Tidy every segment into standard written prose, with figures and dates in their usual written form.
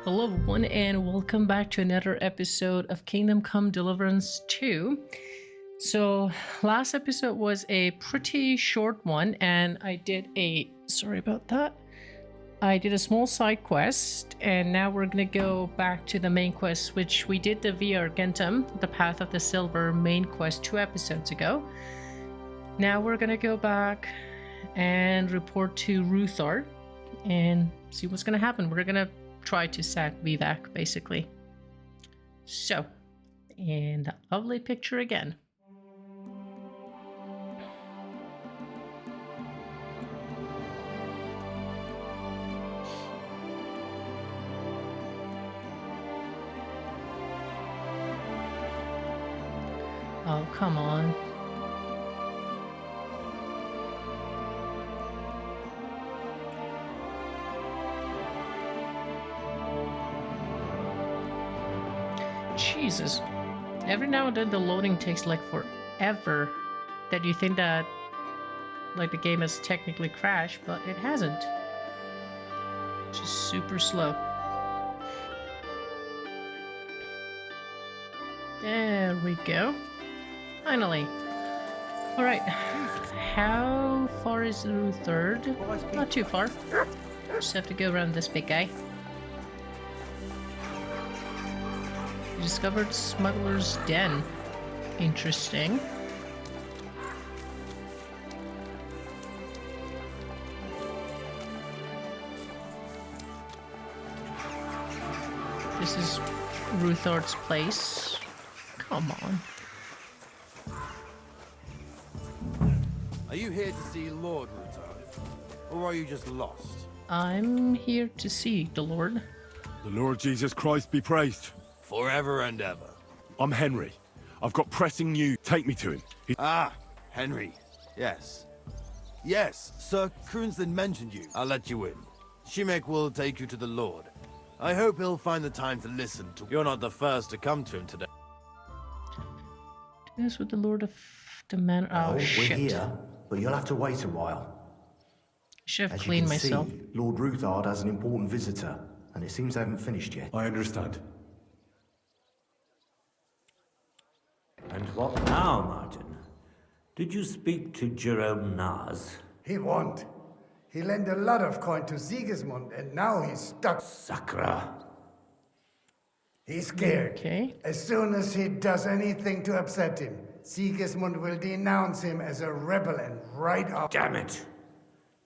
Hello everyone and welcome back to another episode of Kingdom Come Deliverance 2. So last episode was a pretty short one and I did a, sorry about that, I did a small side quest and now we're gonna go back to the main quest, which we did the Via Argentum, the Path of the Silver main quest 2 episodes ago. Now we're gonna go back and report to Ruthard and see what's gonna happen. We're gonna try to sack Vivac, basically. So, and a lovely picture again. Oh, come on. Jesus. Every now and then the loading takes like forever, that you think that like the game has technically crashed, but it hasn't. It's just super slow. There we go. Finally. Alright. How far is Ruthard? Not too far. Just have to go around this big guy. Discovered Smuggler's Den. Interesting. This is Ruthard's place. Come on. Are you here to see Lord Ruthard? Or are you just lost? I'm here to see the Lord. The Lord Jesus Christ be praised. Forever and ever. I'm Henry. I've got pressing news. Take me to him. Henry. Yes. Yes, Sir Kroonslin mentioned you. I'll let you in. Shimek will take you to the Lord. I hope he'll find the time to listen to. You're not the first to come to him today. This with the Lord of the Manor. Oh, shit. We're here, but you'll have to wait a while. Should have As cleaned you can myself. see, Lord Ruthard has an important visitor, and it seems they haven't finished yet. I understand. And what now, Martin? Did you speak to Jerome Naz? He won't. He lent a lot of coin to Sigismund, and now he's stuck. Sakra. He's scared. Okay. As soon as he does anything to upset him, Sigismund will denounce him as a rebel and right off. Damn it!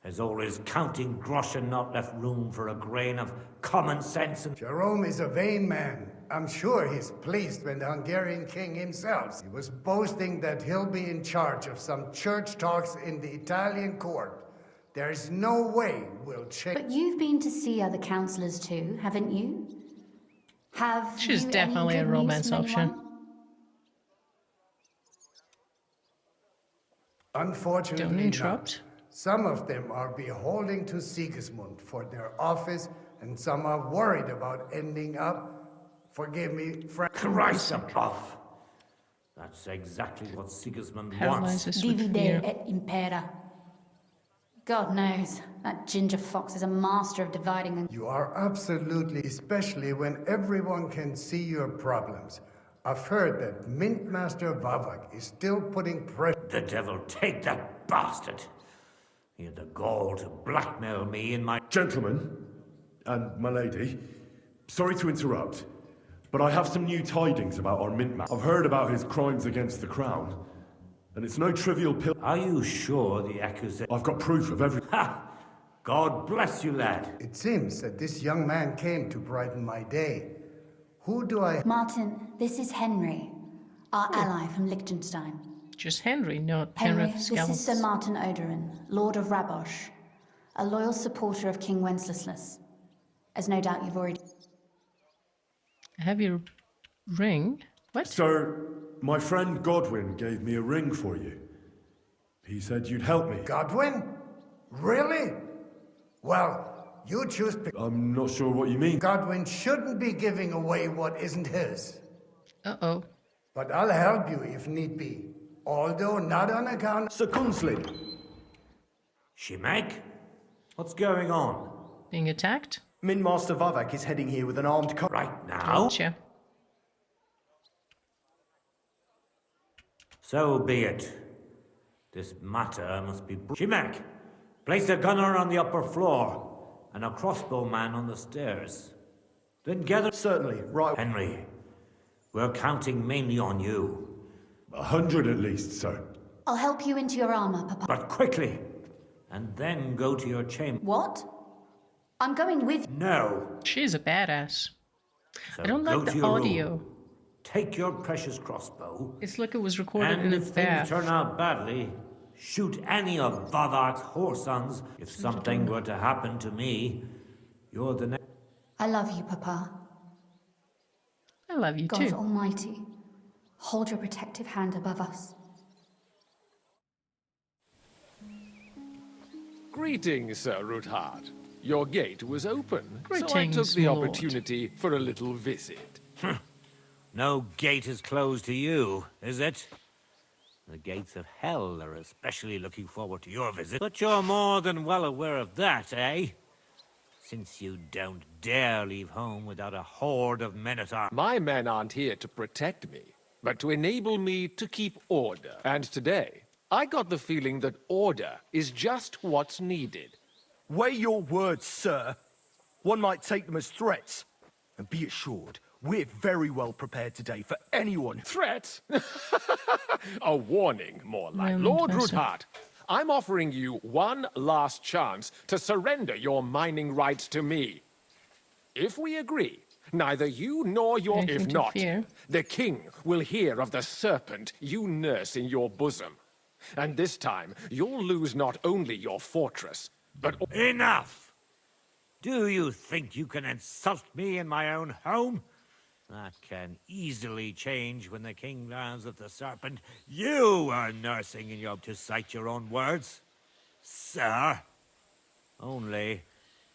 Has all his counting groschen not left room for a grain of common sense and... Jerome is a vain man. I'm sure he's pleased when the Hungarian king himself. He was boasting that he'll be in charge of some church talks in the Italian court. There's no way we'll change. But you've been to see other councillors too, haven't you? Have She's you definitely any a good romance news from option. anyone? Unfortunately, Don't interrupt. not. Some of them are beholding to Sigismund for their office, and some are worried about ending up, forgive me, Christ above! That's exactly what Sigismund wants. Paralyzes with Divide fear. et impera. God knows, that ginger fox is a master of dividing and... You are absolutely, especially when everyone can see your problems. I've heard that Mint Master Vavak is still putting pressure. The devil take that bastard! He had the gall to blackmail me in my... Gentlemen, and my lady, sorry to interrupt, but I have some new tidings about our mint man. I've heard about his crimes against the crown, and it's no trivial pill. Are you sure the accusation... I've got proof of everything. Ha! God bless you, lad. It seems that this young man came to brighten my day. Who do I... Martin, this is Henry, our ally from Liechtenstein. Just Henry, not Henry, Henry of this is Scalps. Sir Martin Odorin, Lord of Rabosh, a loyal supporter of King Wenceslas, as no doubt you've already... Have your ring? What? Sir, my friend Godwin gave me a ring for you. He said you'd help me. Godwin? Really? Well, you choose... I'm not sure what you mean. Godwin shouldn't be giving away what isn't his. Uh-oh. But I'll help you if need be. Although not on account... Sir Kunslin! Shimek? What's going on? Being attacked? Mint Master Vavak is heading here with an armed car. Right now? Gotcha. So be it. This matter must be... Shimek, place a gunner on the upper floor and a crossbowman on the stairs. Then gather... Certainly, right. Henry, we're counting mainly on you. 100 at least, sir. I'll help you into your armor, Papa. But quickly, and then go to your chamber. What? I'm going with... No. She's a badass. So I don't go like to the your audio. room. Take your precious crossbow. It's like it was recorded in And a if things bath. turn out badly, shoot any of Vavak's whoresons. If something were to happen to me, you're the next. I love you, Papa. I love you God too. Almighty, hold your protective hand above us. Greetings, Sir Ruthard. Your gate was open, so I took Greetings, the my lord. opportunity for a little visit. No gate is closed to you, is it? The gates of hell are especially looking forward to your visit. But you're more than well aware of that, eh? Since you don't dare leave home without a horde of men-at-arms. My men aren't here to protect me, but to enable me to keep order. And today, I got the feeling that order is just what's needed. Weigh your words, sir. One might take them as threats. And be assured, we're very well prepared today for anyone. Threats? A warning, more like. Well, Lord impressive. Ruthard, I'm offering you one last chance to surrender your mining rights to me. If we agree, neither you nor your... Anything If to not, fear. the king will hear of the serpent you nurse in your bosom. And this time, you'll lose not only your fortress, but... Enough! Do you think you can insult me in my own home? That can easily change when the king learns of the serpent you are nursing in your... To cite your own words, sir. Only,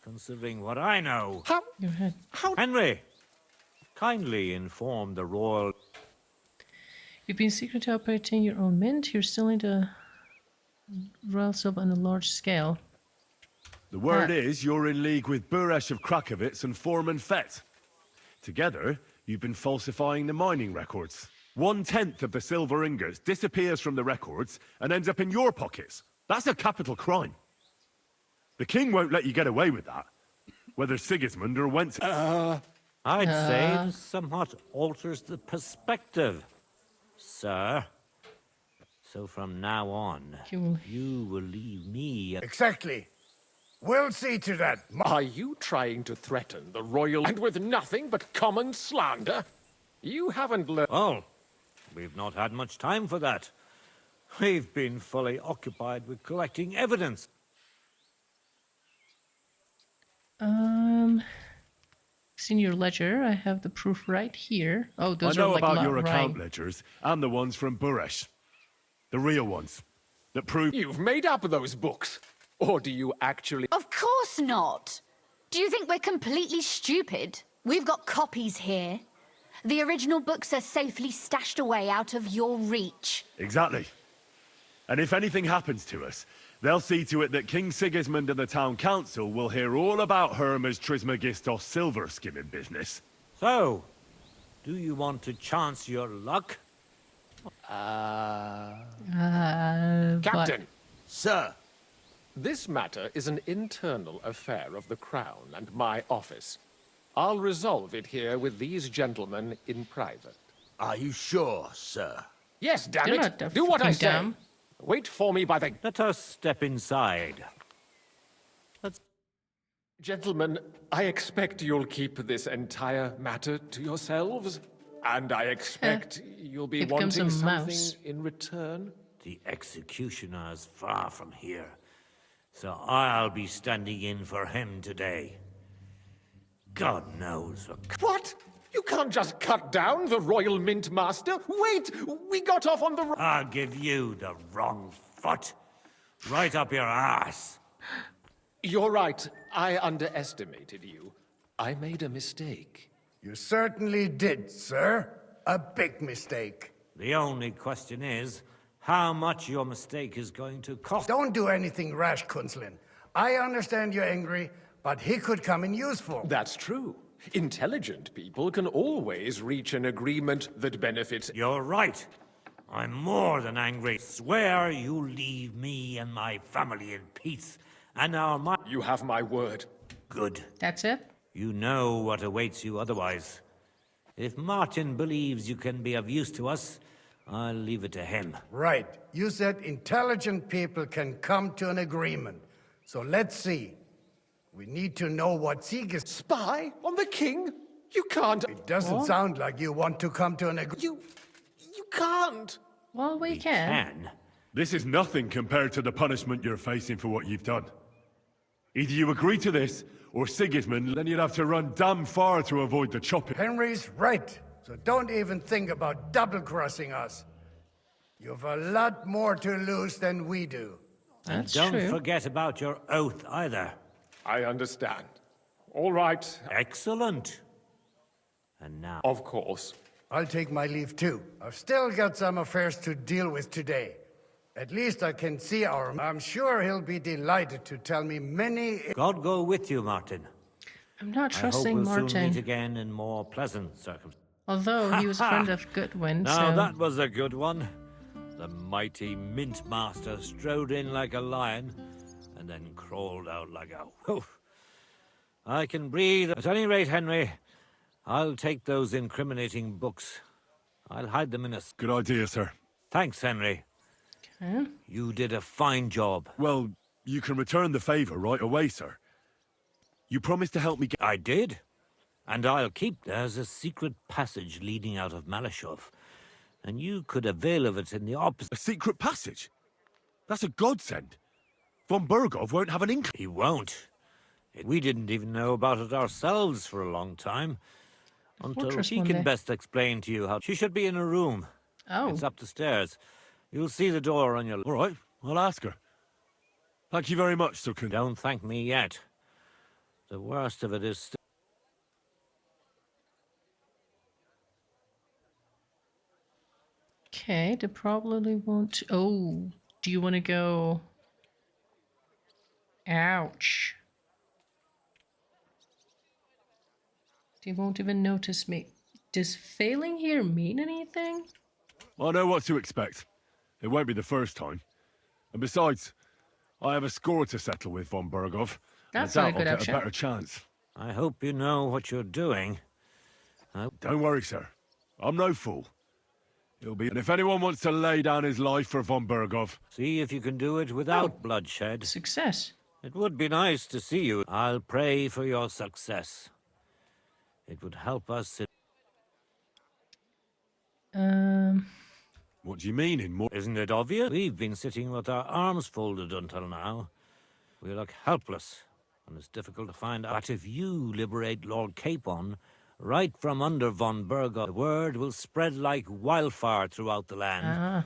considering what I know... How... Go ahead. Henry, kindly inform the royal... You've been secretly operating your own mint. You're selling the royal silver on a large scale. The word is you're in league with Buresh of Krakowitz and Foreman Fett. Together, you've been falsifying the mining records. 1/10 of the silver ingots disappears from the records and ends up in your pockets. That's a capital crime. The king won't let you get away with that. Whether Sigismund or Wentz... I'd say this somewhat alters the perspective, sir. So from now on, Cool. you will leave me... Exactly. We'll see to that. Are you trying to threaten the royal... And with nothing but common slander? You haven't learned... Oh, we've not had much time for that. We've been fully occupied with collecting evidence. It's in your ledger. I have the proof right here. Oh, those I know are like about your right. account ledgers and the ones from Buresh. The real ones. That prove... You've made up those books. Or do you actually... Of course not. Do you think we're completely stupid? We've got copies here. The original books are safely stashed away out of your reach. Exactly. And if anything happens to us, they'll see to it that King Sigismund and the town council will hear all about Hermes Trismegistos silver skimming business. So, do you want to chance your luck? Captain, Sir, this matter is an internal affair of the Crown and my office. I'll resolve it here with these gentlemen in private. are you sure, sir? Yes, damn You're it! not Do what I fucking say! dumb. Wait for me by the... Let us step inside. Gentlemen, I expect you'll keep this entire matter to yourselves. And I expect you'll be It becomes wanting a something mouse. in return. The executioner is far from here, so I'll be standing in for him today. God knows what... What? You can't just cut down the Royal Mint Master. Wait! We got off on the... I'll give you the wrong foot. Right up your ass. You're right. I underestimated you. I made a mistake. You certainly did, sir. A big mistake. The only question is, how much your mistake is going to cost. Don't do anything rash, Kunslin. I understand you're angry, but he could come in useful. That's true. Intelligent people can always reach an agreement that benefits. You're right. I'm more than angry. Swear you leave me and my family in peace. And now You have my word. Good. That's it? You know what awaits you otherwise. If Martin believes you can be of use to us, I'll leave it to him. Right. You said intelligent people can come to an agreement. So let's see. We need to know what Sieg's... Spy on the king? You can't. It doesn't sound like you want to come to an agreement. You can't. Well, we can. This is nothing compared to the punishment you're facing for what you've done. Either you agree to this, or Sigismund, then you'd have to run damn far to avoid the chopping. Henry's right. So don't even think about double-crossing us. You've a lot more to lose than we do. And don't forget about your oath either. I understand. All right. Excellent. And now... Of course. I'll take my leave too. I've still got some affairs to deal with today. At least I can see our... I'm sure he'll be delighted to tell me many... God go with you, Martin. I'm not trusting I hope we'll Martin. soon meet again in more pleasant circumstances. Although he was a friend of Goodwin, Now so... that was a good one. The mighty Mint Master strode in like a lion, and then crawled out like a wolf. I can breathe. At any rate, Henry, I'll take those incriminating books. I'll hide them in a... Good idea, sir. Thanks, Henry. Okay. You did a fine job. Well, you can return the favor right away, sir. You promised to help me get... I did. And I'll keep... There's a secret passage leading out of Maleshov, and you could avail of it in the opposite... A secret passage? That's a godsend. Von Burgov won't have an inkling. He won't. We didn't even know about it ourselves for a long time. Until Fortress she one can day. best explain to you how... She should be in a room. Oh. It's up the stairs. You'll see the door on your... All right, I'll ask her. Thank you very much, Sir Kun. Don't thank me yet. The worst of it is... Okay, they probably won't... Oh, do you want to go... Ouch. They won't even notice me. Does failing here mean anything? I know what to expect. It won't be the first time. And besides, I have a score to settle with Von Burgov. That's and I not a doubt good I'll option. get a better chance. I hope you know what you're doing. Don't worry, sir. I'm no fool. It'll be... And if anyone wants to lay down his life for Von Burgov... See if you can do it without bloodshed. Success. It would be nice to see you. I'll pray for your success. It would help us... What do you mean in more... Isn't it obvious? We've been sitting with our arms folded until now. We look helpless, and it's difficult to find out. But if you liberate Lord Capon, right from under Von Burgov, the word will spread like wildfire throughout the land.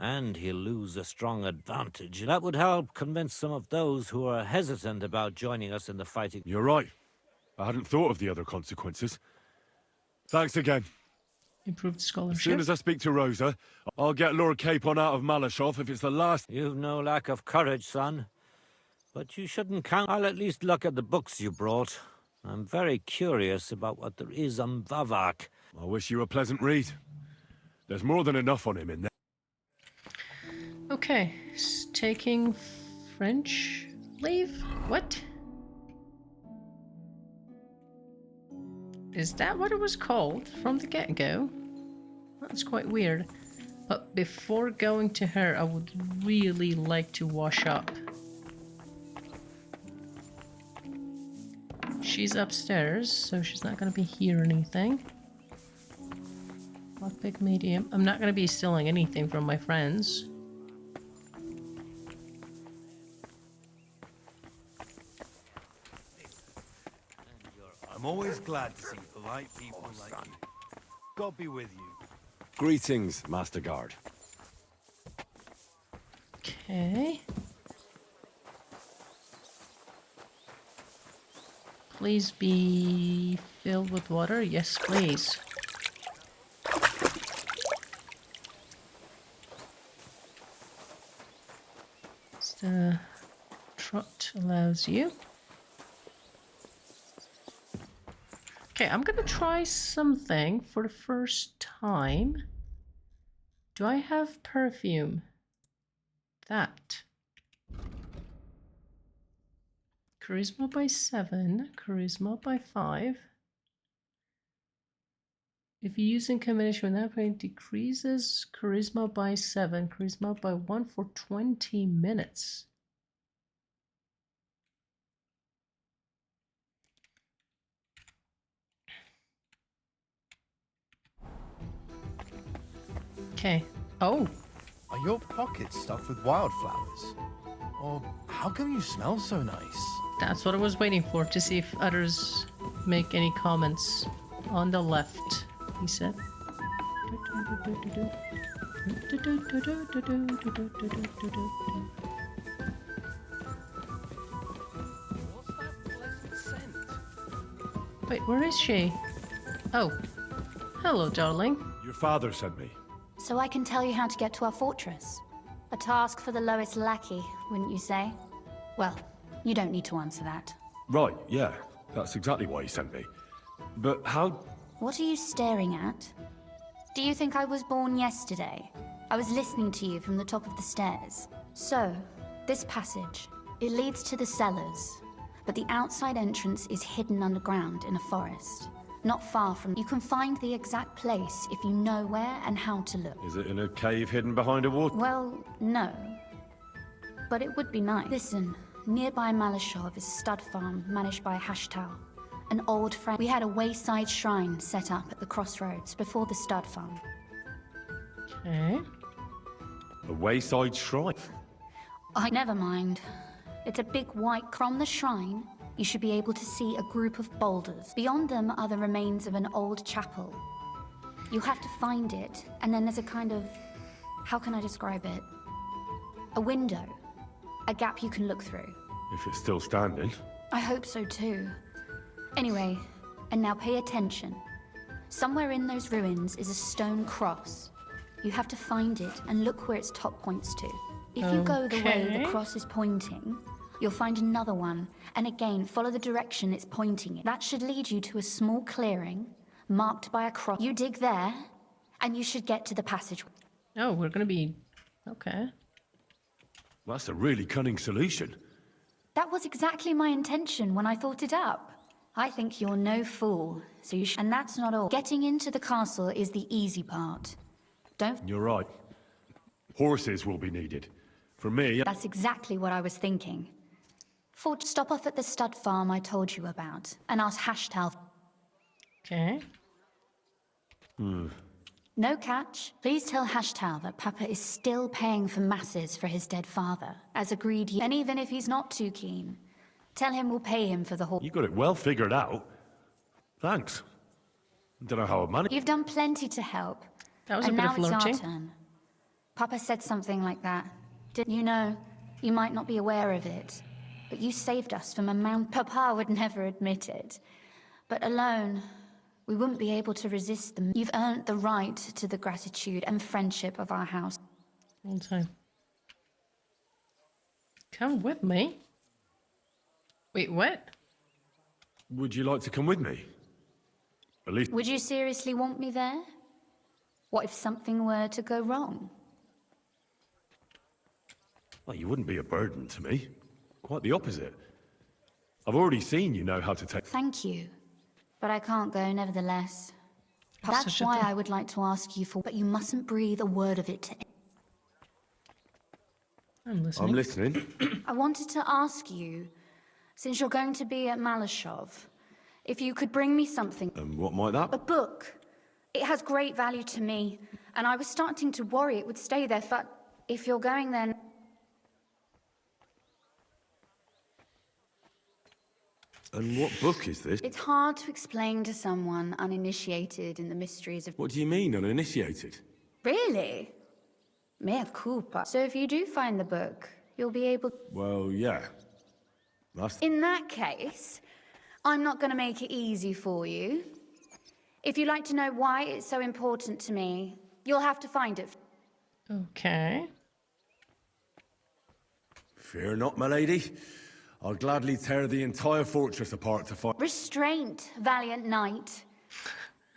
And he'll lose a strong advantage. That would help convince some of those who are hesitant about joining us in the fighting. You're right. I hadn't thought of the other consequences. Thanks again. Improved As scholarship. soon as I speak to Rosa, I'll get Lord Capon out of Maleshov if it's the last... You've no lack of courage, son. But you shouldn't count. I'll at least look at the books you brought. I'm very curious about what there is on Vavak. I wish you a pleasant read. There's more than enough on him in there. Okay, taking French leave? What? Is that what it was called from the get-go? That's quite weird. But before going to her, I would really like to wash up. She's upstairs, so she's not going to be here or anything. Lockpick medium. I'm not going to be stealing anything from my friends. I'm always glad to see polite people like you. God be with you. Greetings, Master Guard. Okay. Please be filled with water. Yes, please. The trot allows you. Okay, I'm gonna try something for the first time. Do I have perfume? That. Charisma by 7, charisma by 5. If you use in combination with that point, decreases charisma by 7, charisma by 1 for 20 minutes. Okay. Oh. Are your pockets stuffed with wildflowers? Or how come you smell so nice? That's what I was waiting for, to see if others make any comments. On the left, he said. Wait, where is she? Oh. Hello, darling. Your father sent me. So I can tell you how to get to our fortress. A task for the lowest lackey, wouldn't you say? Well, you don't need to answer that. Right, yeah. That's exactly why he sent me. But how... What are you staring at? Do you think I was born yesterday? I was listening to you from the top of the stairs. So, this passage, it leads to the cellars, but the outside entrance is hidden underground in a forest. Not far from... You can find the exact place if you know where and how to look. Is it in a cave hidden behind a water? Well, no. But it would be nice. Listen, nearby Maleshov is a stud farm managed by Hashtal, an old friend. We had a wayside shrine set up at the crossroads before the stud farm. Okay. A wayside shrine? Never mind. It's a big white... From the shrine, you should be able to see a group of boulders. Beyond them are the remains of an old chapel. You have to find it, and then there's a kind of... How can I describe it? A window. A gap you can look through. If it's still standing. I hope so too. Anyway, and now pay attention. Somewhere in those ruins is a stone cross. You have to find it and look where its top points to. If you go the way the cross is pointing, you'll find another one, and again, follow the direction it's pointing in. That should lead you to a small clearing, marked by a cross. You dig there, and you should get to the passage. Oh, we're gonna be... Okay. Well, that's a really cunning solution. That was exactly my intention when I thought it up. I think you're no fool, so you should... And that's not all. Getting into the castle is the easy part. Don't... You're right. Horses will be needed. For me... That's exactly what I was thinking. Stop off at the stud farm I told you about, and ask Hashtal. Okay. No catch. Please tell Hashtal that Papa is still paying for masses for his dead father, as agreed. And even if he's not too keen, tell him we'll pay him for the whole... You got it well figured out. Thanks. Don't know how I managed. You've done plenty to help. That was a bit of flirting. And now it's our turn. Papa said something like that. You know, you might not be aware of it, but you saved us from a mount. Papa would never admit it. But alone, we wouldn't be able to resist them. You've earned the right to the gratitude and friendship of our house. All time. Come with me? Wait, what? Would you like to come with me? At least... Would you seriously want me there? What if something were to go wrong? Well, you wouldn't be a burden to me. Quite the opposite. I've already seen you know how to take... Thank you. But I can't go nevertheless. That's why I would like to ask you for... But you mustn't breathe a word of it to... I'm listening. I'm listening. I wanted to ask you, since you're going to be at Maleshov, if you could bring me something... And what might that... A book. It has great value to me, and I was starting to worry it would stay there, but if you're going then... And what book is this? It's hard to explain to someone uninitiated in the mysteries of... What do you mean, uninitiated? Really? Mea culpa. So if you do find the book, you'll be able... Well, yeah. That's... In that case, I'm not going to make it easy for you. If you'd like to know why it's so important to me, you'll have to find it. Okay. Fear not, my lady. I'll gladly tear the entire fortress apart to find... Restraint, valiant knight.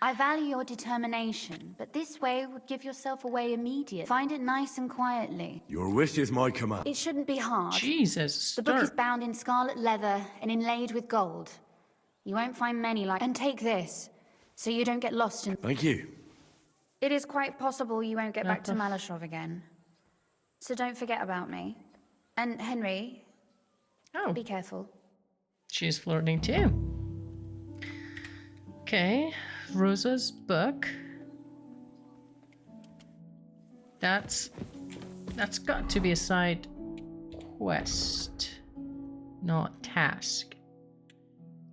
I value your determination, but this way would give yourself away immediately. Find it nice and quietly. Your wish is my command. It shouldn't be hard. Jesus, The book is bound in scarlet leather and inlaid with gold. You won't find many like... And take this, so you don't get lost in... Thank you. It is quite possible you won't get back to Maleshov again. So don't forget about me. And Henry, be careful. She's flirting too. Okay, Rosa's book. That's got to be a side quest, not task.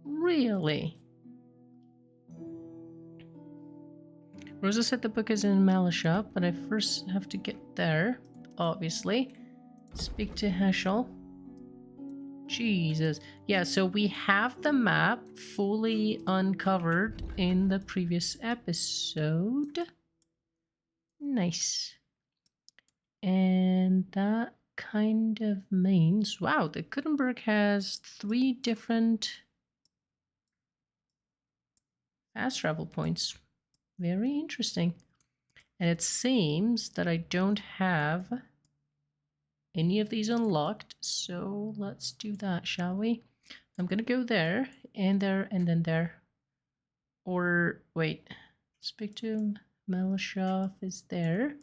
Really? Rosa said the book is in Maleshov, but I first have to get there, obviously. Speak to Heschel. Jesus. Yeah, so we have the map fully uncovered in the previous episode. Nice. And that kind of means... Wow, the Gutenberg has 3 different fast travel points. Very interesting. And it seems that I don't have any of these unlocked, so let's do that, shall we? I'm gonna go there, and then there. Or, wait, speak to him. Maleshov is there.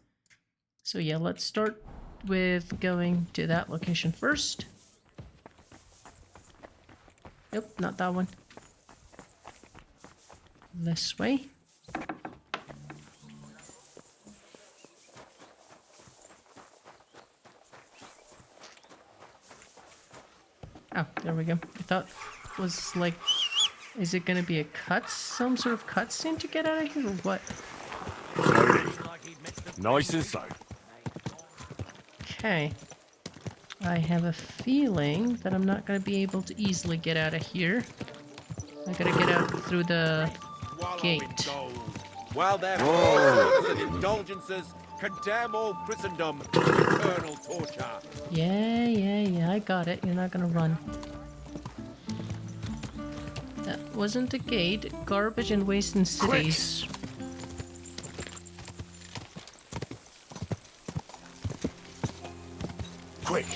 So yeah, let's start with going to that location first. Nope, not that one. This way. Oh, there we go. I thought it was like, is it gonna be some sort of cutscene to get out of here or what? Nice and slow. Okay. I have a feeling that I'm not gonna be able to easily get out of here. I gotta get out through the gate. While their forms and indulgences condemn all Christendom to eternal torture. Yeah, I got it. You're not gonna run. That wasn't the gate. Garbage and waste in cities. Quick.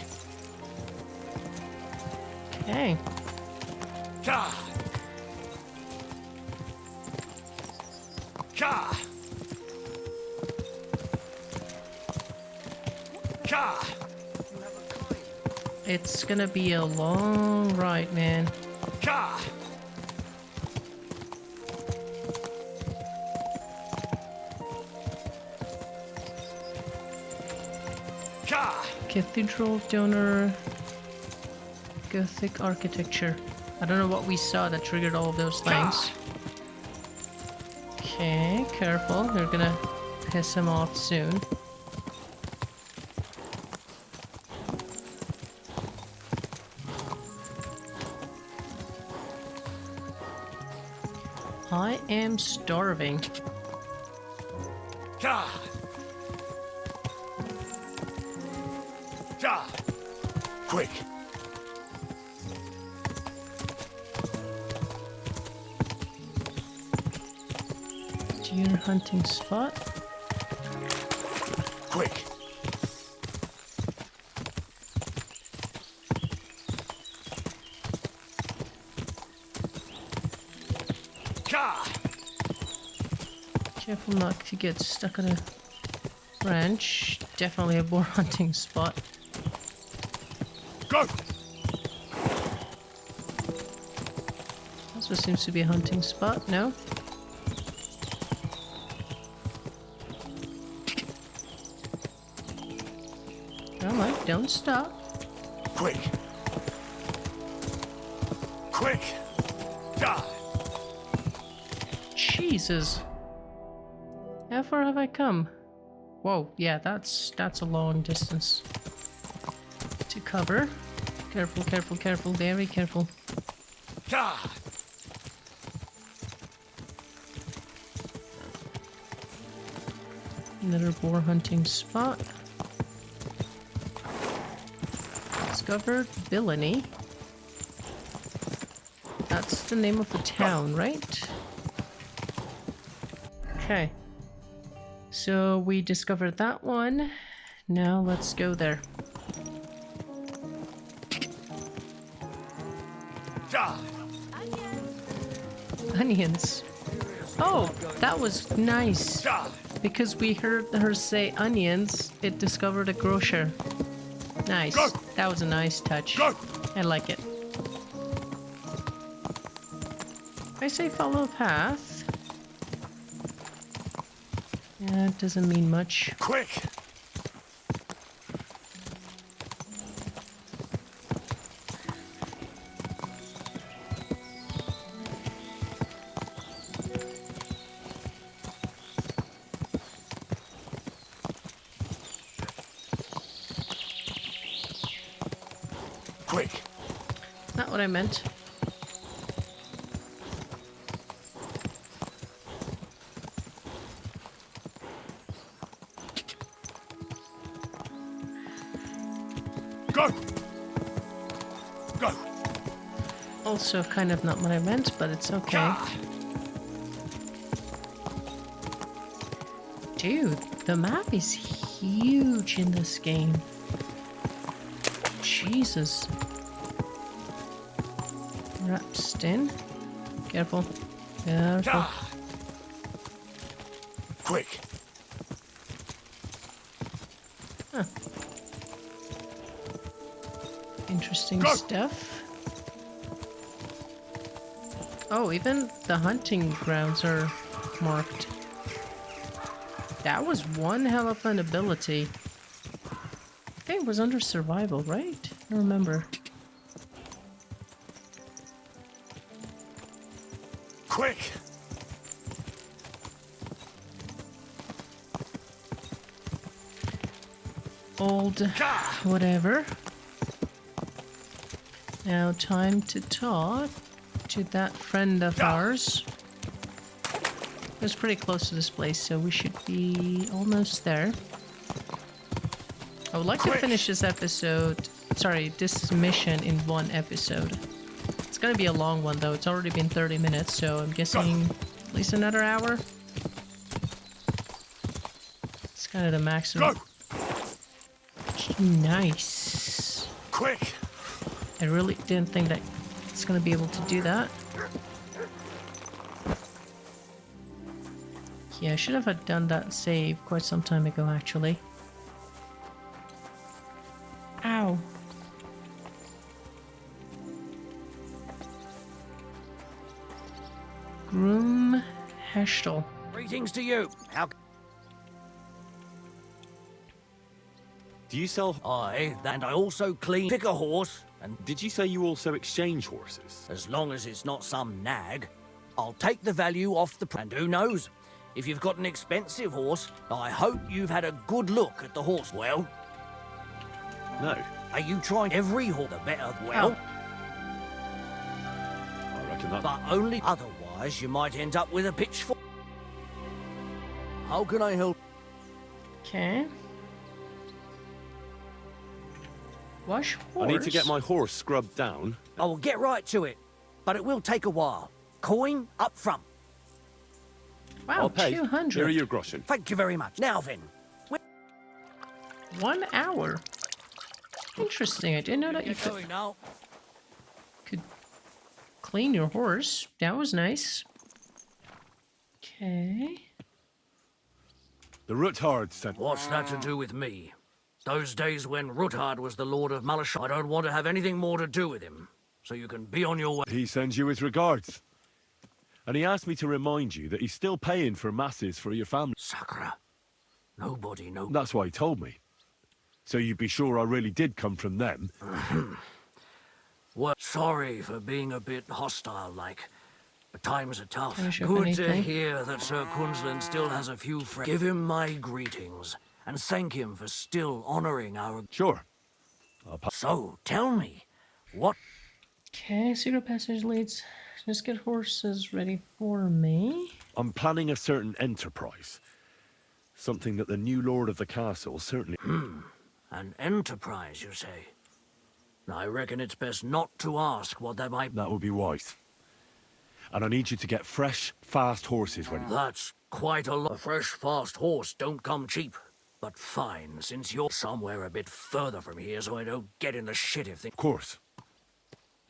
Okay. Ka. Ka. Ka. It's gonna be a long ride, man. Ka. Ka. Cathedral donor. Gothic architecture. I don't know what we saw that triggered all of those things. Okay, careful. They're gonna piss him off soon. I am starving. Ka. Ka. Quick. Deer hunting spot. Quick. Ka. Careful not to get stuck on a branch. Definitely a boar hunting spot. Go. Also seems to be a hunting spot. No? Come on, don't stop. Quick. Quick. Die. Jesus. How far have I come? Whoa, yeah, that's a long distance to cover. Careful, careful, careful, very careful. Die. Another boar hunting spot. Discovered villainy. the name of the town, right? Okay. So we discovered that one. Now let's go there. Onions. Oh, that was nice. Because we heard her say onions, it discovered a grocer. Nice. That was a nice touch. I like it. I say follow a path. Yeah, it doesn't mean much. Quick! Quick! Not what I meant. Go! Go! Also kind of not what I meant, but it's okay. Dude, the map is huge in this game. Jesus. Rapstin. Careful. Careful. Quick! Huh. Interesting stuff. Oh, even the hunting grounds are marked. That was one hell of an ability. I think it was under survival, right? I don't remember. Quick! Old whatever. Now time to talk to that friend of ours. It was pretty close to this place, so we should be almost there. I would like to finish this episode, sorry, this mission in one episode. It's gonna be a long one though, it's already been 30 minutes, so I'm guessing at least another hour. It's kind of the maximum. Nice. Quick! I really didn't think that it's gonna be able to do that. Yeah, I should have done that save quite some time ago, actually. Ow. Groom Hestel. Greetings to you. How... Do you sell... and I also pick a horse, and Did you say you also exchange horses? as long as it's not some nag, I'll take the value off the... And who knows? If you've got an expensive horse, I hope you've had a good look at the horse. Well, No. are you trying every horse the better? Well, I reckon that... but only otherwise you might end up with a pitchfork. How can I help? Okay. Wash horse. I need to get my horse scrubbed down. I will get right to it, but it will take a while. Coin up front. Wow, I'll pay. 200. Here are your groschen. Thank you very much. Now then. 1 hour. Interesting. I didn't know that you could clean your horse. That was nice. Okay. The Ruthard sent... What's that to do with me? Those days when Ruthard was the Lord of Maleshov, I don't want to have anything more to do with him. So you can be on your way. He sends you his regards. And he asked me to remind you that he's still paying for masses for your family. Sakura. Nobody knows. That's why he told me. So you'd be sure I really did come from them. Well, sorry for being a bit hostile-like, but times are tough. Finish up Good to anything? hear that Sir Kunzlin still has a few friends. Give him my greetings, and thank him for still honoring our... Sure. So, tell me, what... Okay, secret passage leads. Just get horses ready for me. I'm planning a certain enterprise. Something that the new lord of the castle certainly... An enterprise, you say? I reckon it's best not to ask what that might... That would be wise. and I need you to get fresh, fast horses ready. That's quite a lot. A fresh, fast horse don't come cheap. But fine, since you're somewhere a bit further from here so I don't get in the shit if they... Of course.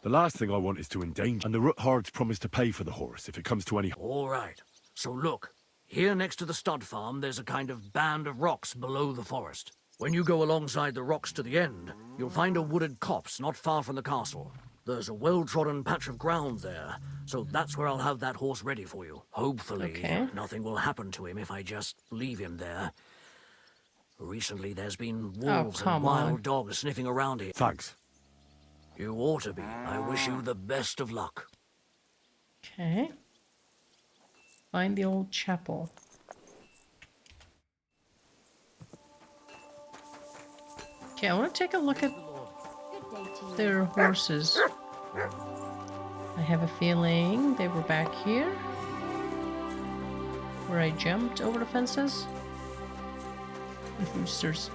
The last thing I want is to endanger, and the Roothards promised to pay for the horse if it comes to any... All right. So look, here next to the stud farm, there's a kind of band of rocks below the forest. When you go alongside the rocks to the end, you'll find a wooded copse not far from the castle. There's a well-trodden patch of ground there, so that's where I'll have that horse ready for you. Hopefully, nothing will happen to him if I just leave him there. Recently, there's been wolves and wild dogs sniffing around here. Thanks. You ought to be. I wish you the best of luck. Okay. Find the old chapel. Okay, I want to take a look at their horses. I have a feeling they were back here, where I jumped over the fences. With roosters.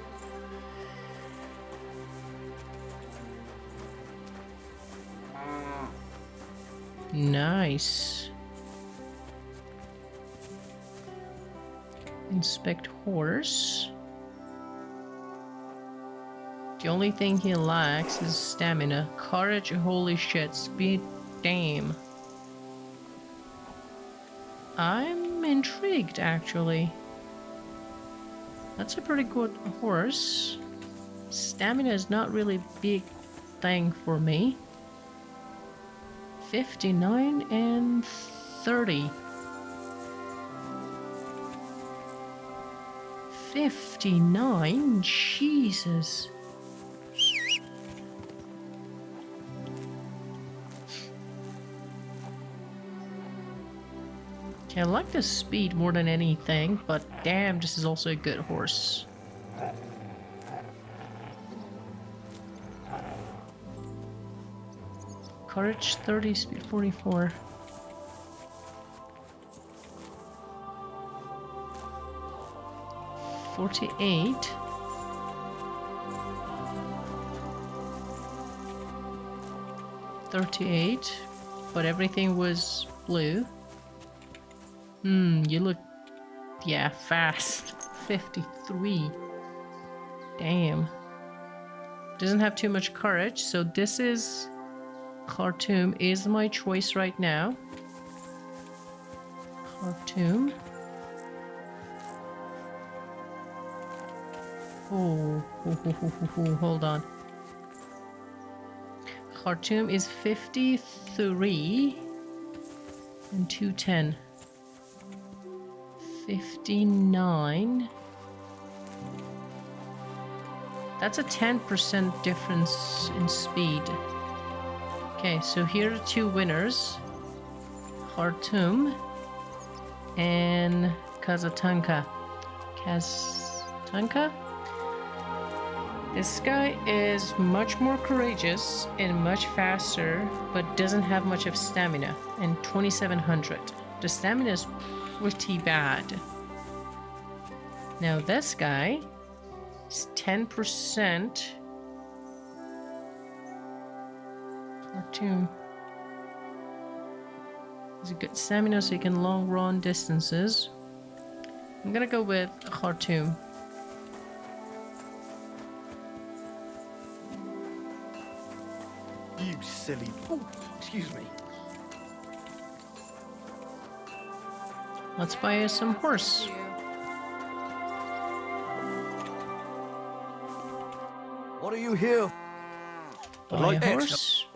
Nice. Inspect horse. The only thing he lacks is stamina. Courage, holy shit. Speed, damn. I'm intrigued, actually. That's a pretty good horse. Stamina is not really a big thing for me. 59 and 30. 59? Jesus. Okay, I like the speed more than anything, but damn, this is also a good horse. Courage 30, speed 44. $48. $38, but everything was blue. You look, yeah, fast. 53. Damn. Doesn't have too much courage, so this is... Khartoum is my choice right now. Khartoum. Hold on. Khartoum is 53 and 210. 59. That's a 10% difference in speed. Okay, so here are two winners. Khartoum and Kazatanka. Kazatanka? This guy is much more courageous and much faster, but doesn't have much of stamina, and 2700. The stamina is pretty bad. Now this guy is 10%. Khartoum. He's a good stamina, so he can long run distances. I'm gonna go with Khartoum. You silly... Oh, excuse me. Let's buy us some horse. What are you here? Buy a horse.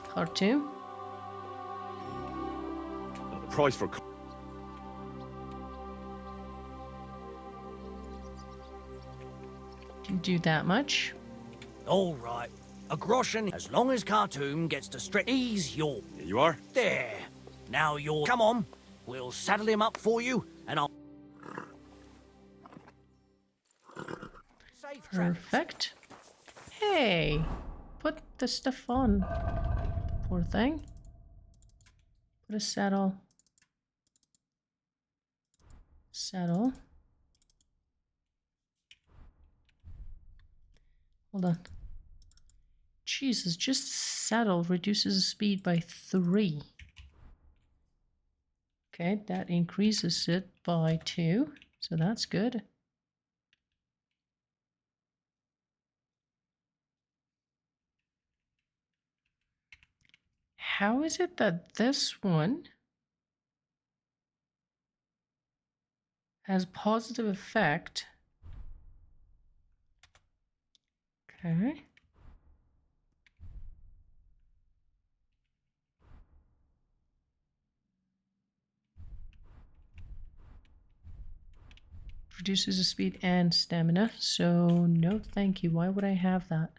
Khartoum. The price for... Can do that much. All right. A groschen, as long as Khartoum gets to stretch. He's your... Here you are. There. Now you're... Come on. We'll saddle him up for you, and I'll... Perfect. Hey, put the stuff on. Poor thing. Put a saddle. Saddle. Hold on. Jesus, just saddle reduces speed by 3. Okay, that increases it by 2, so that's good. How is it that this one has positive effect? Okay. Reduces the speed and stamina, so no thank you. Why would I have that?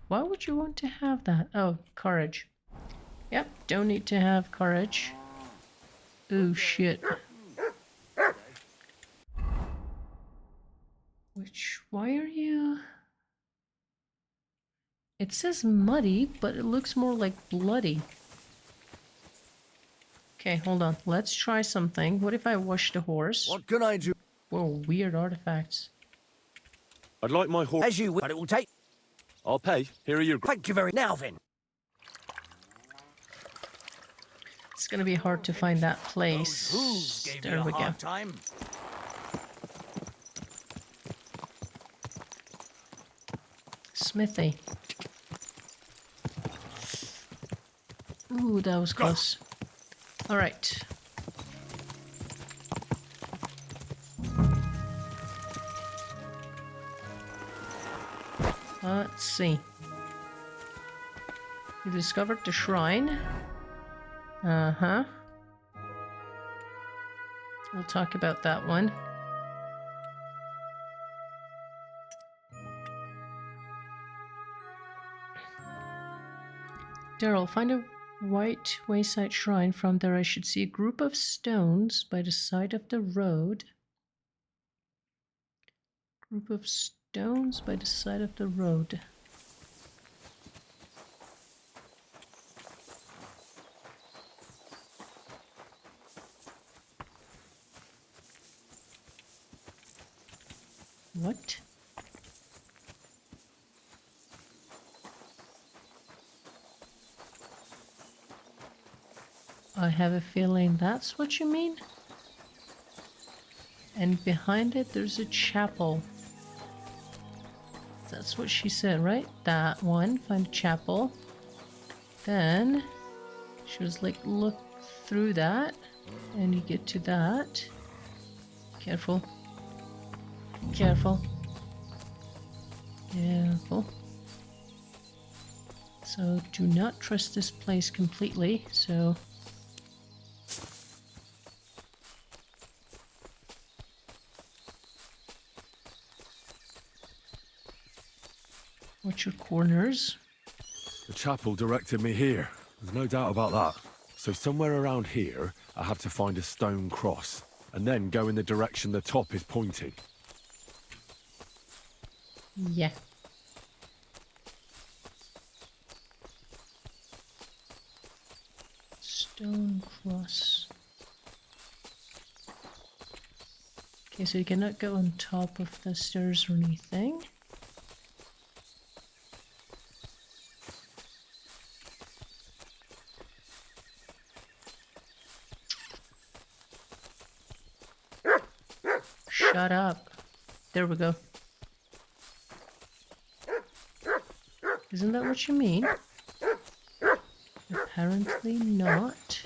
Why would you want to have that? Oh, courage. Yep, don't need to have courage. Oh shit. Why are you... It says muddy, but it looks more like bloody. Okay, hold on. Let's try something. What if I wash the horse? What can I do? Whoa, weird artifacts. I'd like my horse. As you will, but it will take. I'll pay. Here are your. Thank you very. Now then. It's gonna be hard to find that place. There we go. Time. Smithy. Ooh, that was close. All right. Let's see. You discovered the shrine. Uh-huh. We'll talk about that one. Daryl, find a white wayside shrine. From there I should see a group of stones by the side of the road. Group of stones by the side of the road. What? I have a feeling that's what you mean. And behind it, there's a chapel. That's what she said, right? That one. Find a chapel. Then she was like, look through that, and you get to that. Careful. Careful. Careful. So do not trust this place completely. So watch your corners. The chapel directed me here. There's no doubt about that. So somewhere around here, I have to find a stone cross, and then go in the direction the top is pointing. Yeah. Stone cross. Okay, so you cannot go on top of the stairs or anything. Shut up. There we go. Isn't that what you mean? Apparently not.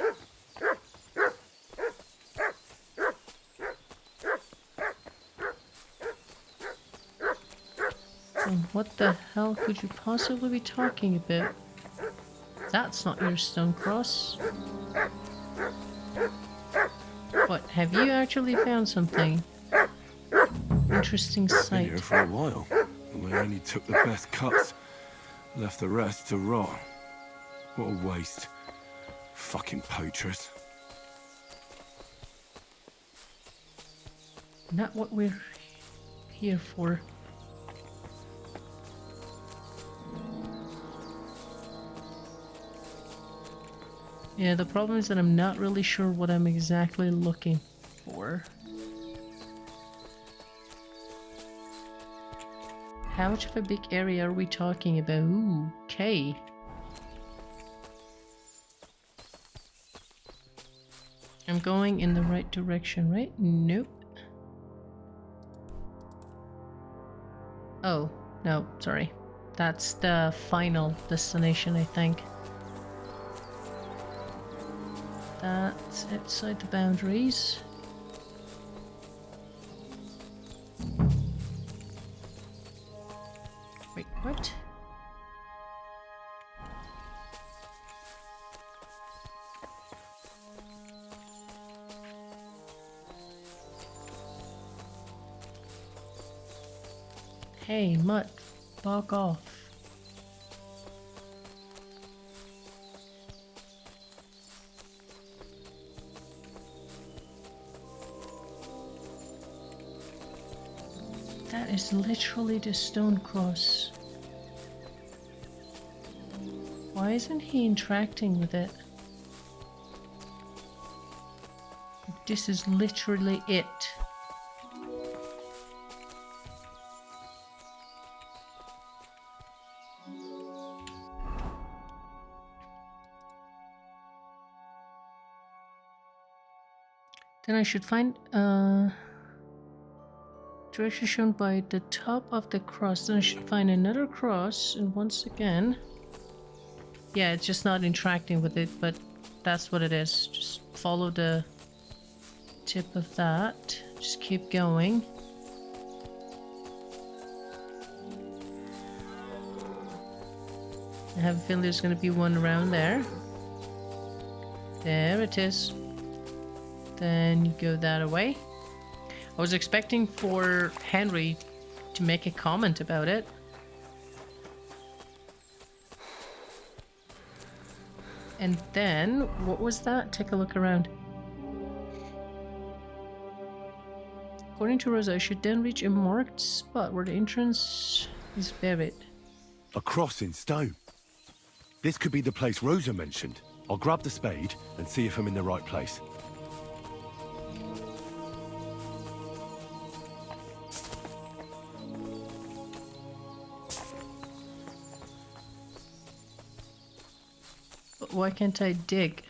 And what the hell could you possibly be talking about? That's not your stone cross. What, have you actually found something? Interesting sight. Been here for a while, and we only took the best cuts. Left the rest to rot. What a waste. Fucking poachers. Not what we're here for. Yeah, the problem is that I'm not really sure what I'm exactly looking for. How much of a big area are we talking about? Ooh, okay. I'm going in the right direction, right? Nope. Oh, no, sorry. That's the final destination, I think. That's outside the boundaries. Wait, what? Hey, Mutt, fuck off. That is literally the stone cross. Why isn't he interacting with it? This is literally it. Then I should find direction shown by the top of the cross. Then I should find another cross, and once again, yeah, it's just not interacting with it, but that's what it is. Just follow the tip of that. Just keep going. I have a feeling there's going to be one around there. There it is. Then you go that way. I was expecting for Henry to make a comment about it. And then, what was that? Take a look around. According to Rosa, I should then reach a marked spot where the entrance is buried. A cross in stone. This could be the place Rosa mentioned. I'll grab the spade and see if I'm in the right place. But why can't I dig?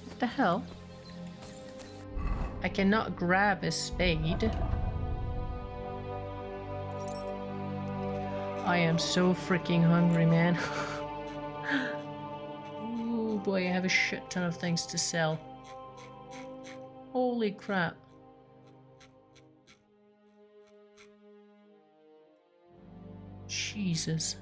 What the hell? I cannot grab a spade. I am so freaking hungry, man. Oh boy, I have a shit ton of things to sell. Holy crap. Jesus.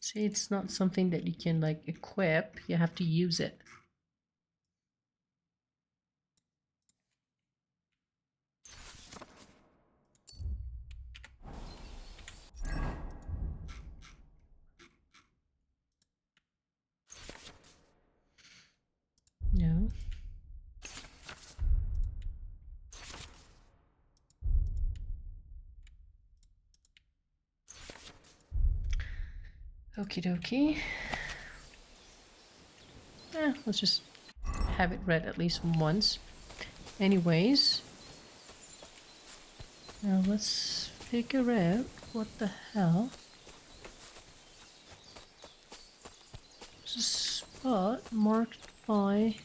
See, it's not something that you can like equip, you have to use it. No. Okie dokie. Let's just have it read at least once. Anyways. Now let's figure out what the hell. There's a spot marked by...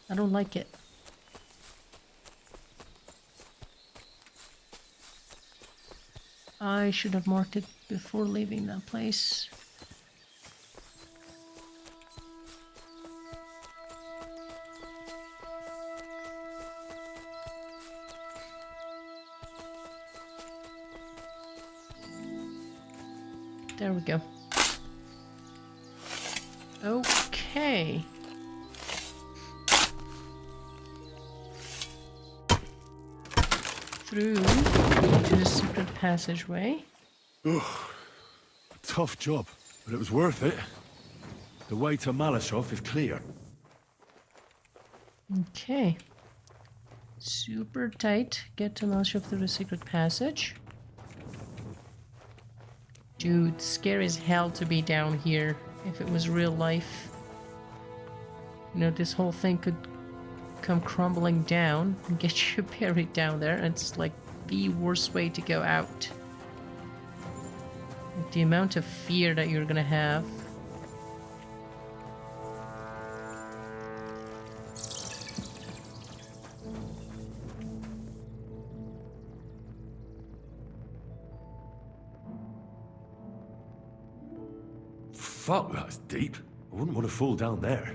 I don't like it. I should have marked it before leaving that place. There we go. Okay. Through to the secret passageway. Ugh. Tough job, but it was worth it. The way to Maleshov is clear. Okay. Super tight. Get to Maleshov through the secret passage. Dude, scary as hell to be down here if it was real life. You know, this whole thing could come crumbling down and get you buried down there. And it's like the worst way to go out. Like, the amount of fear that you're gonna have. Fuck, that's deep. I wouldn't want to fall down there.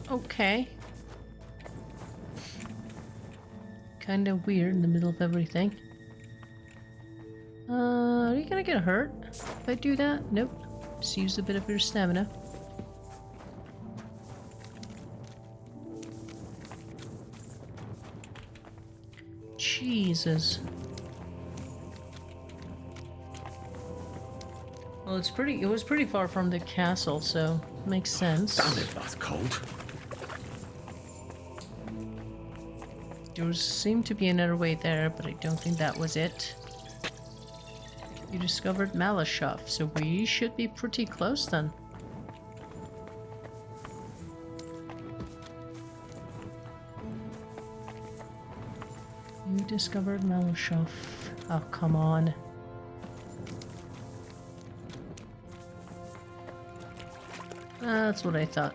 Okay. Kind of weird in the middle of everything. Are you gonna get hurt if I do that? Nope. Just use a bit of your stamina. Jesus. Well, it was pretty far from the castle, so makes sense. Damn it, that's cold. There seemed to be another way there, but I don't think that was it. You discovered Maleshov, so we should be pretty close then. You discovered Maleshov. Oh, come on. That's what I thought.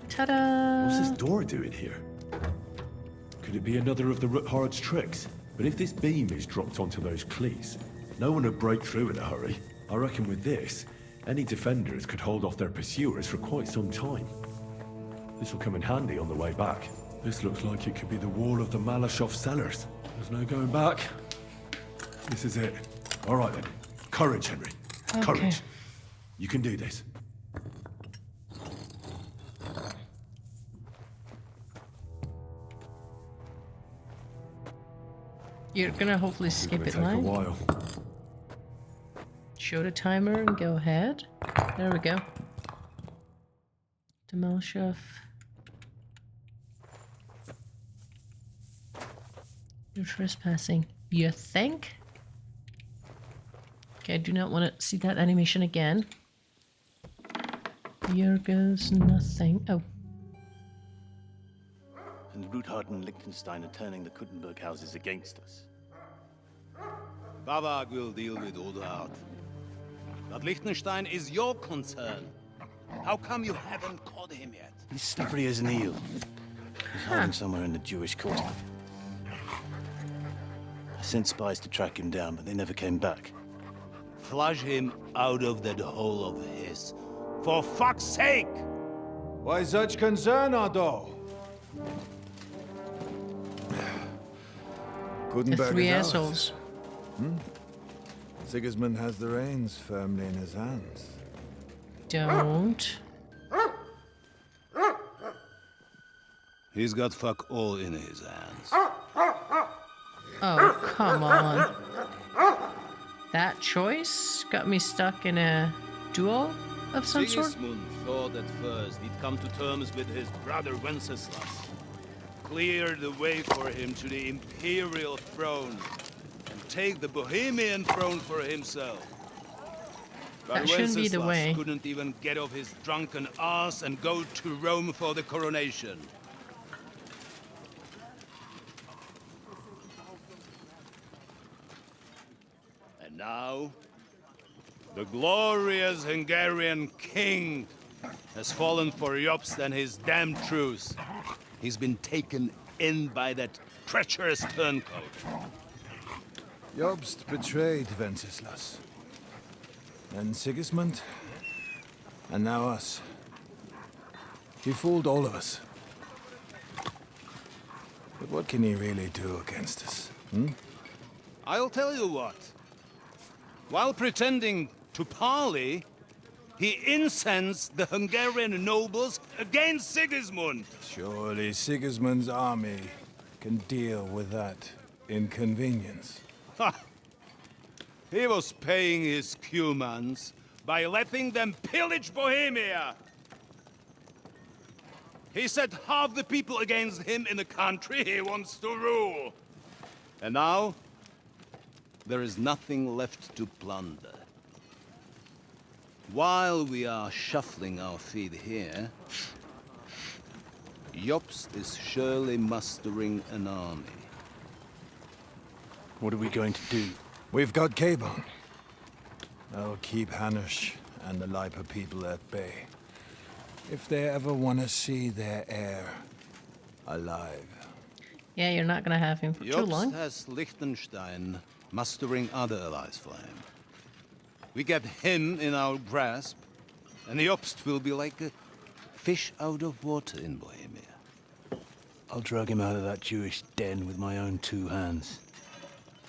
Ta-da! What's this door doing here? Could it be another of the Ruthard's tricks? But if this beam is dropped onto those cleats, no one would break through in a hurry. I reckon with this, any defenders could hold off their pursuers for quite some time. This will come in handy on the way back. This looks like it could be the wall of the Maleshov cellars. There's no going back. This is it. All right then. Courage, Henry. Okay. Courage. You can do this. You're gonna hopefully skip it, Take a Lian. while. Show the timer and go ahead. There we go. To Maleshov. You're trespassing. You think? Okay, I do not want to see that animation again. Here goes nothing. Oh. And Ruthard and Liechtenstein are turning the Kuttenberg houses against us. Bavag will deal with Ruthard. But Liechtenstein is your concern. How come you haven't caught him yet? He's slippery as an eel. He's hiding somewhere in the Jewish quarter. I sent spies to track him down, but they never came back. Flush him out of that hole of his. For fuck's sake! Why such concern, Otto? The Kuttenberg three is ours. assholes. Sigismund has the reins firmly in his hands. Don't. He's got fuck all in his hands. Oh, come on. That choice got me stuck in a duel of some sort? Sigismund thought at first he'd come to terms with his brother Wenceslas. Clear the way for him to the imperial throne. And take the Bohemian throne for himself. But That shouldn't be the Wenceslas way. couldn't even get off his drunken ass and go to Rome for the coronation. And now, the glorious Hungarian king has fallen for Jobst and his damn truce. He's been taken in by that treacherous turncoat. Jobst betrayed Wenceslas. And Sigismund. And now us. He fooled all of us. But what can he really do against us? I'll tell you what. While pretending to parley, he incensed the Hungarian nobles against Sigismund. Surely Sigismund's army can deal with that inconvenience. Ha! He was paying his Cumans by letting them pillage Bohemia. He set half the people against him in the country he wants to rule. And now, there is nothing left to plunder. While we are shuffling our feet here, Jobst is surely mustering an army. What are we going to do? We've got Cabon. I'll keep Hanush and the Lipa people at bay. If they ever want to see their heir alive. Yeah, you're not gonna have him for too long. Jobst has Liechtenstein mustering other allies for him. We get him in our grasp, and Jobst will be like a fish out of water in Bohemia. I'll drag him out of that Jewish den with my own 2 hands.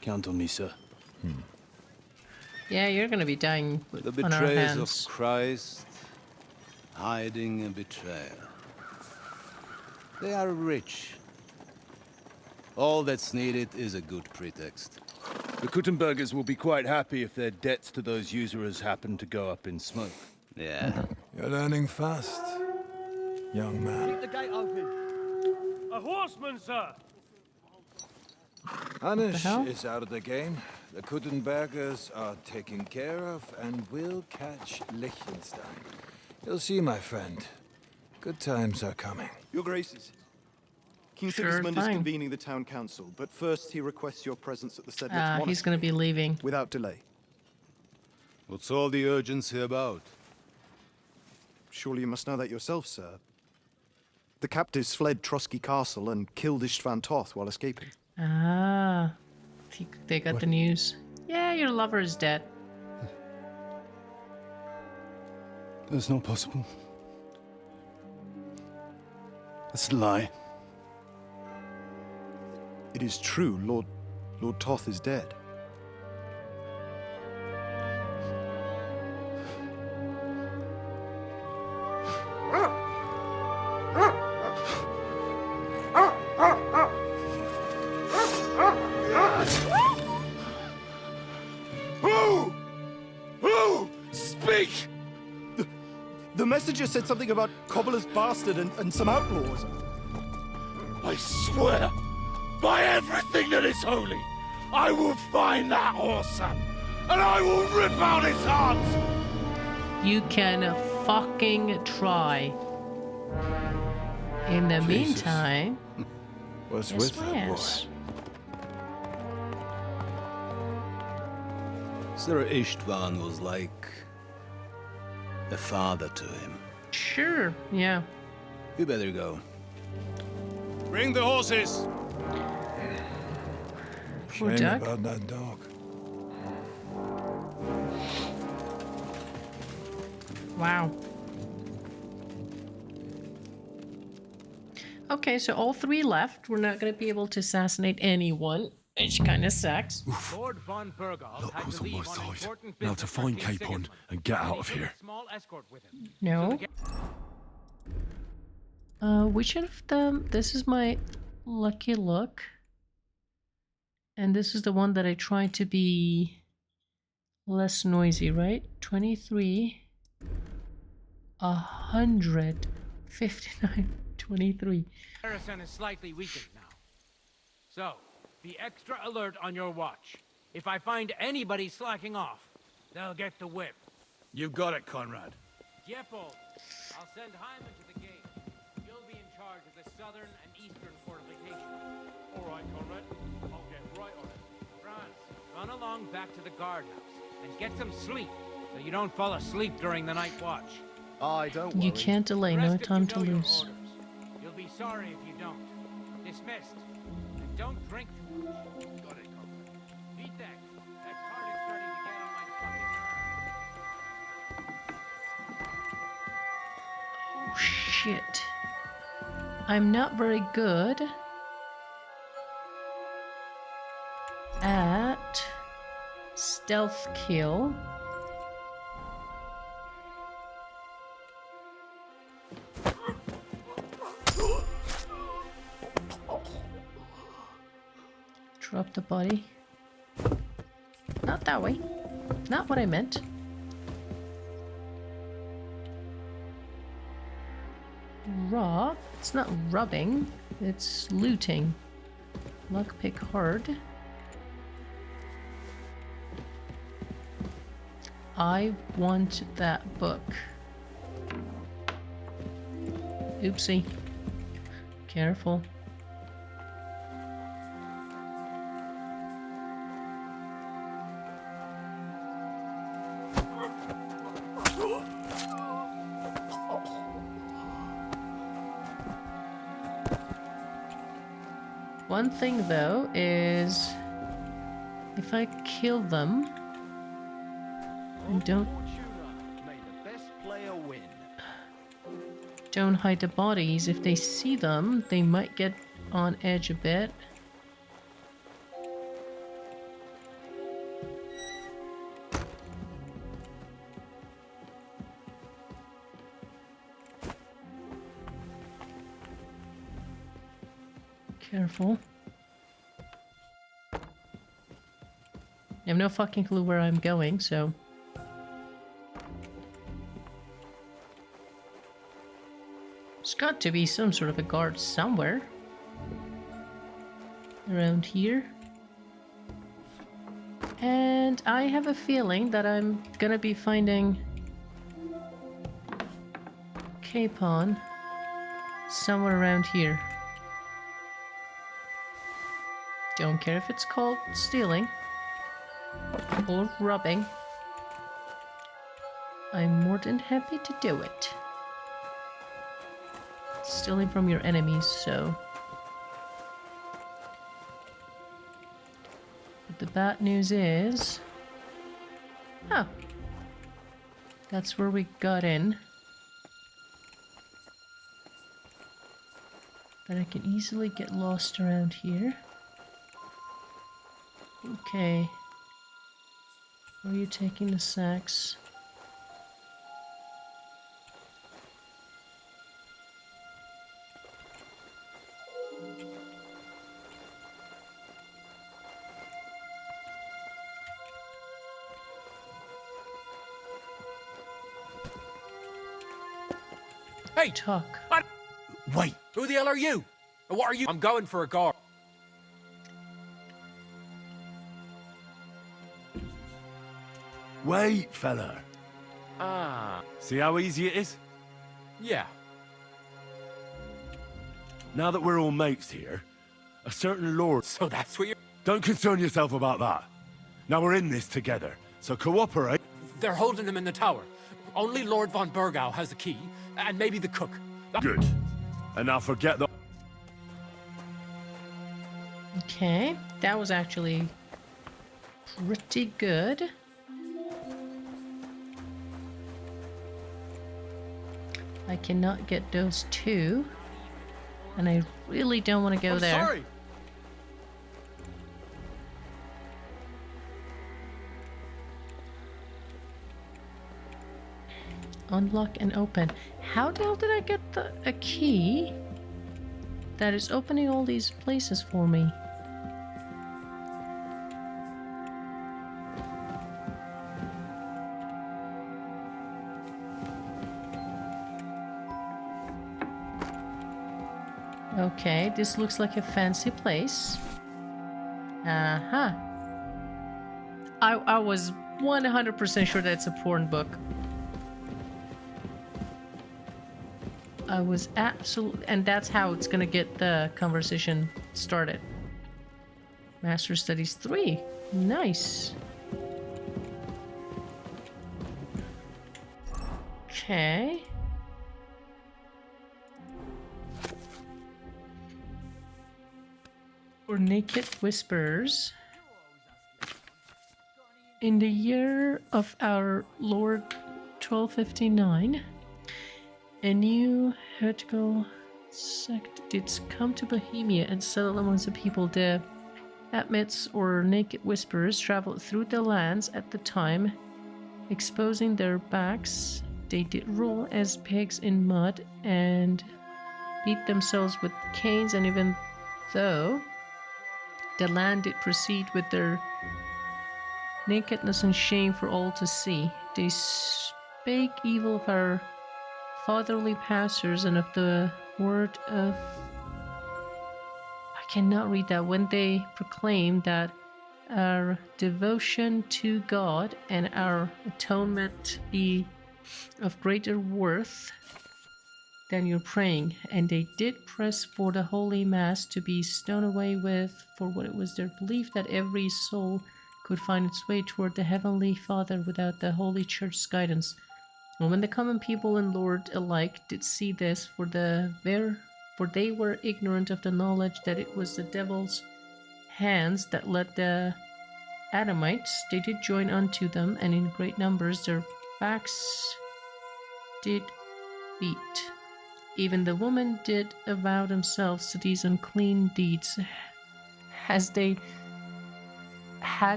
Count on me, sir. Yeah, you're gonna be dying The on our betrayers hands. of Christ, hiding a betrayal. They are rich. All that's needed is a good pretext. The Kuttenbergers will be quite happy if their debts to those usurers happen to go up in smoke. Yeah. You're learning fast, young man. Keep the gate open. A horseman, sir! Hanush is out of the game. The Kuttenbergers are taken care of, and we'll catch Liechtenstein. You'll see, my friend. Good times are coming. Your Graces, King Sure Sigismund is thing. convening the town council, but first he requests your presence at the said monastery. He's gonna be leaving. Without delay. What's all the urgency about? Surely you must know that yourself, sir. The captives fled Trotsky Castle and killed Istvan Toth while escaping. Ah, they got the news. Yeah, your lover is dead. That's not possible. That's a lie. It is true, Lord Toth is dead. Who? Speak! The messenger said something about Cobbler's bastard and some outlaws. I swear, by everything that is holy, I will find that whoreson, and I will rip out his heart! You can fucking try. In the Jesus. meantime, What's yes, with that boy? yes. Sir Istvan was like a father to him. Sure, yeah. You better go. Bring the horses! Poor Shame duck. about that dog. Wow. Okay, so all 3 left. We're not going to be able to assassinate anyone, which kind of sucks. Lord von Burgall Luck had was to on my leave on side. important Now business to for find King Capon Sigismund, and get and out he of took a here. small escort with him. No. We should have done. This is my lucky look. And this is the one that I tried to be less noisy, right? 23. 159. 23. Harrison is slightly weakened now. So, be extra alert on your watch. If I find anybody slacking off, they'll get the whip. You've got it, Conrad. Jeppel, I'll send Hyman to the gate. You'll be in charge of the southern and eastern fortifications. All right, Conrad. I'll get right on it. Franz, run along back to the guardhouse and get some sleep so you don't fall asleep during the night watch. I don't worry. You can't delay, no time to lose. You'll be sorry if you don't. Dismissed. And don't drink too much. Got it, Conrad. Beat that. That card is starting to get on my fucking nerves. Oh, shit. I'm not very good at stealth kill. Drop the body. Not that that way. Not what I meant. Rob? It's not rubbing. It's looting. Lockpick hard. I want that book. Oopsie. Careful. One thing though is if I kill them and don't hide the bodies, if they see them, they might get on edge a bit. Careful. I have no fucking clue where I'm going, so... There's got to be some sort of a guard somewhere. Around here. And I have a feeling that I'm gonna be finding... Capon somewhere around here. Don't care if it's called stealing or robbing. I'm more than happy to do it. Stealing from your enemies, so... But the bad news is... Oh. That's where we got in. But I can easily get lost around here. Okay. Where are you taking the sacks? Hey! Talk. Wait! Who the hell are you? And what are you? I'm going for a guard. Wait, fella. Ah. See how easy it is? Yeah. Now that we're all mates here, a certain lord... So that's what you're... Don't concern yourself about that. Now we're in this together, so cooperate. They're holding him in the tower. Only Lord von Burgau has the key, and maybe the cook. Good. And now forget the... Okay, that was actually pretty good. I cannot get those two, and I really don't want to go there. Sorry. Unlock and open. How the hell did I get a key that is opening all these places for me? Okay, this looks like a fancy place. Uh-huh. I was 100% sure that it's a porn book. I was absolutely... And that's how it's gonna get the conversation started. Master Studies 3. Nice. Okay. For Naked Whispers. In the year of our Lord 1259, a new heretical sect did come to Bohemia and settle amongst the people. The Admits or Naked Whisperers traveled through the lands at the time, exposing their backs. They did roll as pigs in mud and beat themselves with canes, and even though the land did proceed with their nakedness and shame for all to see. They spake evil of our fatherly pastors and of the word of... I cannot read that. When they proclaimed that our devotion to God and our atonement be of greater worth than your praying, and they did press for the holy mass to be stoned away with, for what it was their belief that every soul could find its way toward the heavenly Father without the holy church's guidance. And when the common people and Lord alike did see this, for they were ignorant of the knowledge that it was the devil's hands that led the Adamites, they did join unto them, and in great numbers their backs did beat. Even the women did avow themselves to these unclean deeds, had they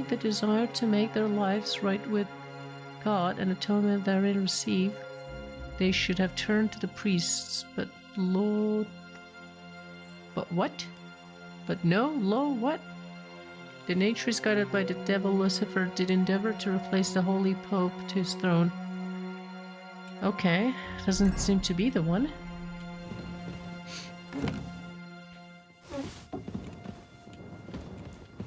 the desire to make their lives right with God and atonement therein receive, they should have turned to the priests, but lo, what? The nature is guided by the devil. Lucifer did endeavor to replace the holy pope to his throne. Okay, doesn't seem to be the one.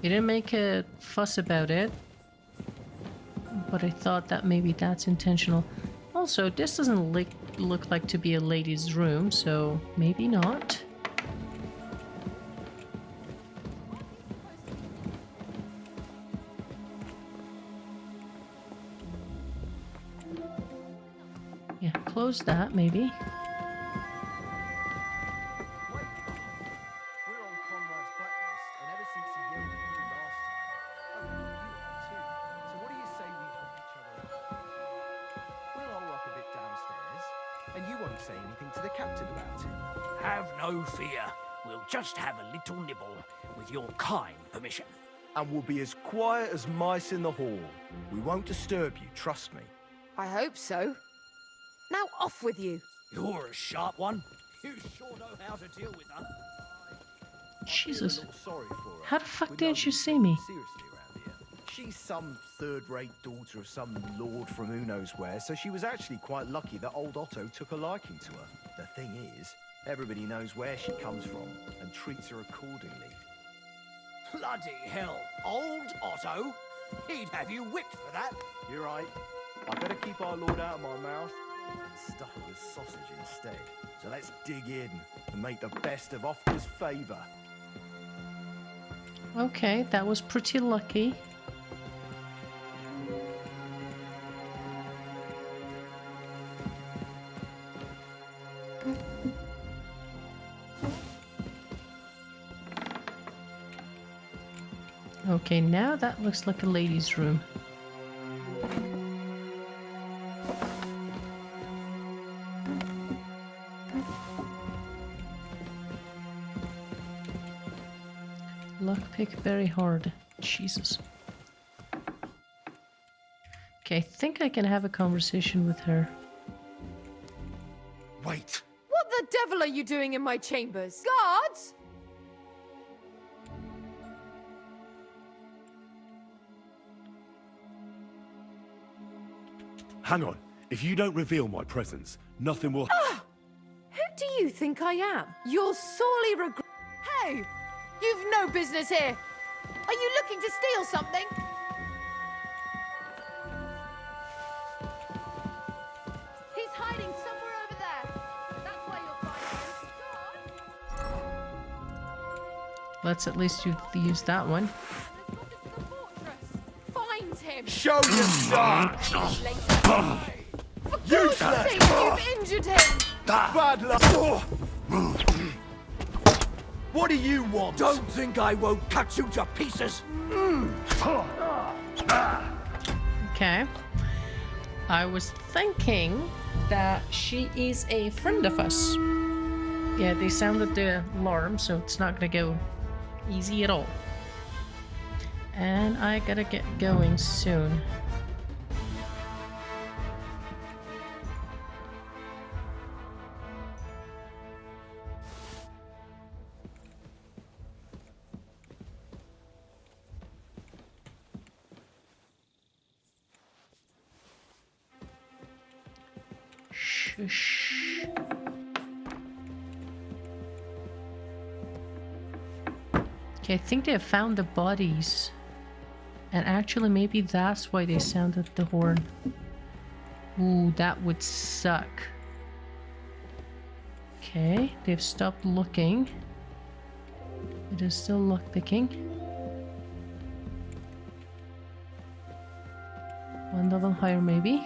He didn't make a fuss about it, but I thought that maybe that's intentional. Also, this doesn't look like to be a lady's room, so maybe not. Yeah, close that maybe. Say anything to the captain about it. Have no fear. We'll just have a little nibble, with your kind permission. And we'll be as quiet as mice in the hall. We won't disturb you, trust me. I hope so. Now off with you. You're a sharp one. You sure know how to deal with her. Jesus. Sorry for her. How the fuck didn't you see me? Seriously around here. She's some third-rate daughter of some lord from who knows where, so she was actually quite lucky that old Otto took a liking to her. The thing is, everybody knows where she comes from and treats her accordingly. Bloody hell. Old Otto? He'd have you whipped for that. You're right. I better keep our lord out of my mouth and stuff it with sausage instead. So let's dig in and make the best of Otto's favour. Okay, that was pretty lucky. Okay, now that looks like a ladies' room. Lockpick very hard. Jesus. Okay, I think I can have a conversation with her. Wait! What the devil are you doing in my chambers? Guards! Hang on. If you don't reveal my presence, nothing will... Ah! Who do you think I am? You'll sorely regret... Hey! You've no business here! Are you looking to steal something? He's hiding somewhere over there. That's where you'll find him. Let's at least use that one. Find him! Show yourself! For God's sake, you've injured him! Bad luck! What do you want? Don't think I won't cut you to pieces. Okay. I was thinking that she is a friend of us. Yeah, they sounded the alarm, so it's not gonna go easy at all. And I gotta get going soon. Shush. Okay, I think they have found the bodies. And actually, maybe that's why they sounded the horn. Ooh, that would suck. Okay, they've stopped looking. It is still lockpicking. One level higher, maybe.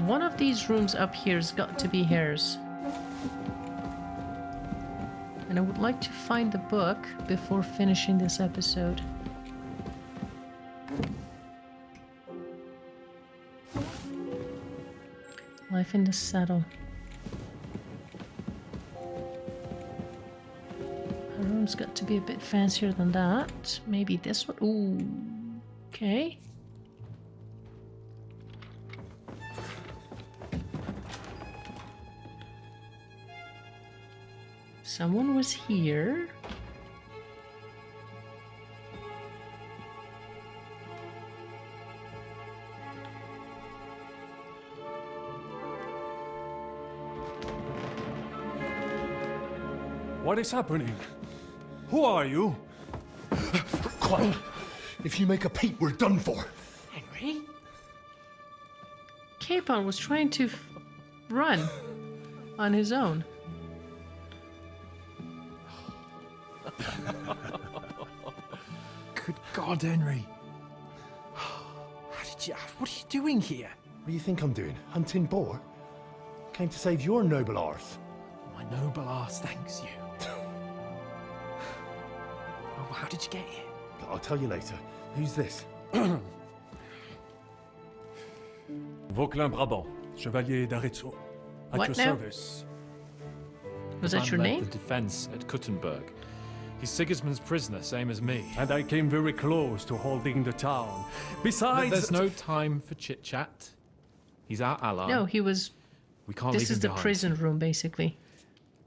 One of these rooms up here has got to be hers. And I would like to find the book before finishing this episode. Life in the Saddle. Her room's got to be a bit fancier than that. Maybe this one. Ooh. Okay. Someone was here. What is happening? Who are you? Quiet. If you make a peep, we're done for. Henry? Capon was trying to run on his own. Good God, Henry. What are you doing here? What do you think I'm doing? Hunting boar? Came to save your noble arse. My noble arse thanks you. Oh, how did you get here? I'll tell you later. Who's this? Vauquelin Brabant, Chevalier d'Arezzo. At What your now? service. Was that your led name? the defense at Kuttenberg. He's Sigismund's prisoner, same as me. And I came very close to holding the town. Besides... There's no time for chit-chat. He's our ally. No, he was... We can't This leave is him the behind. prison room, basically.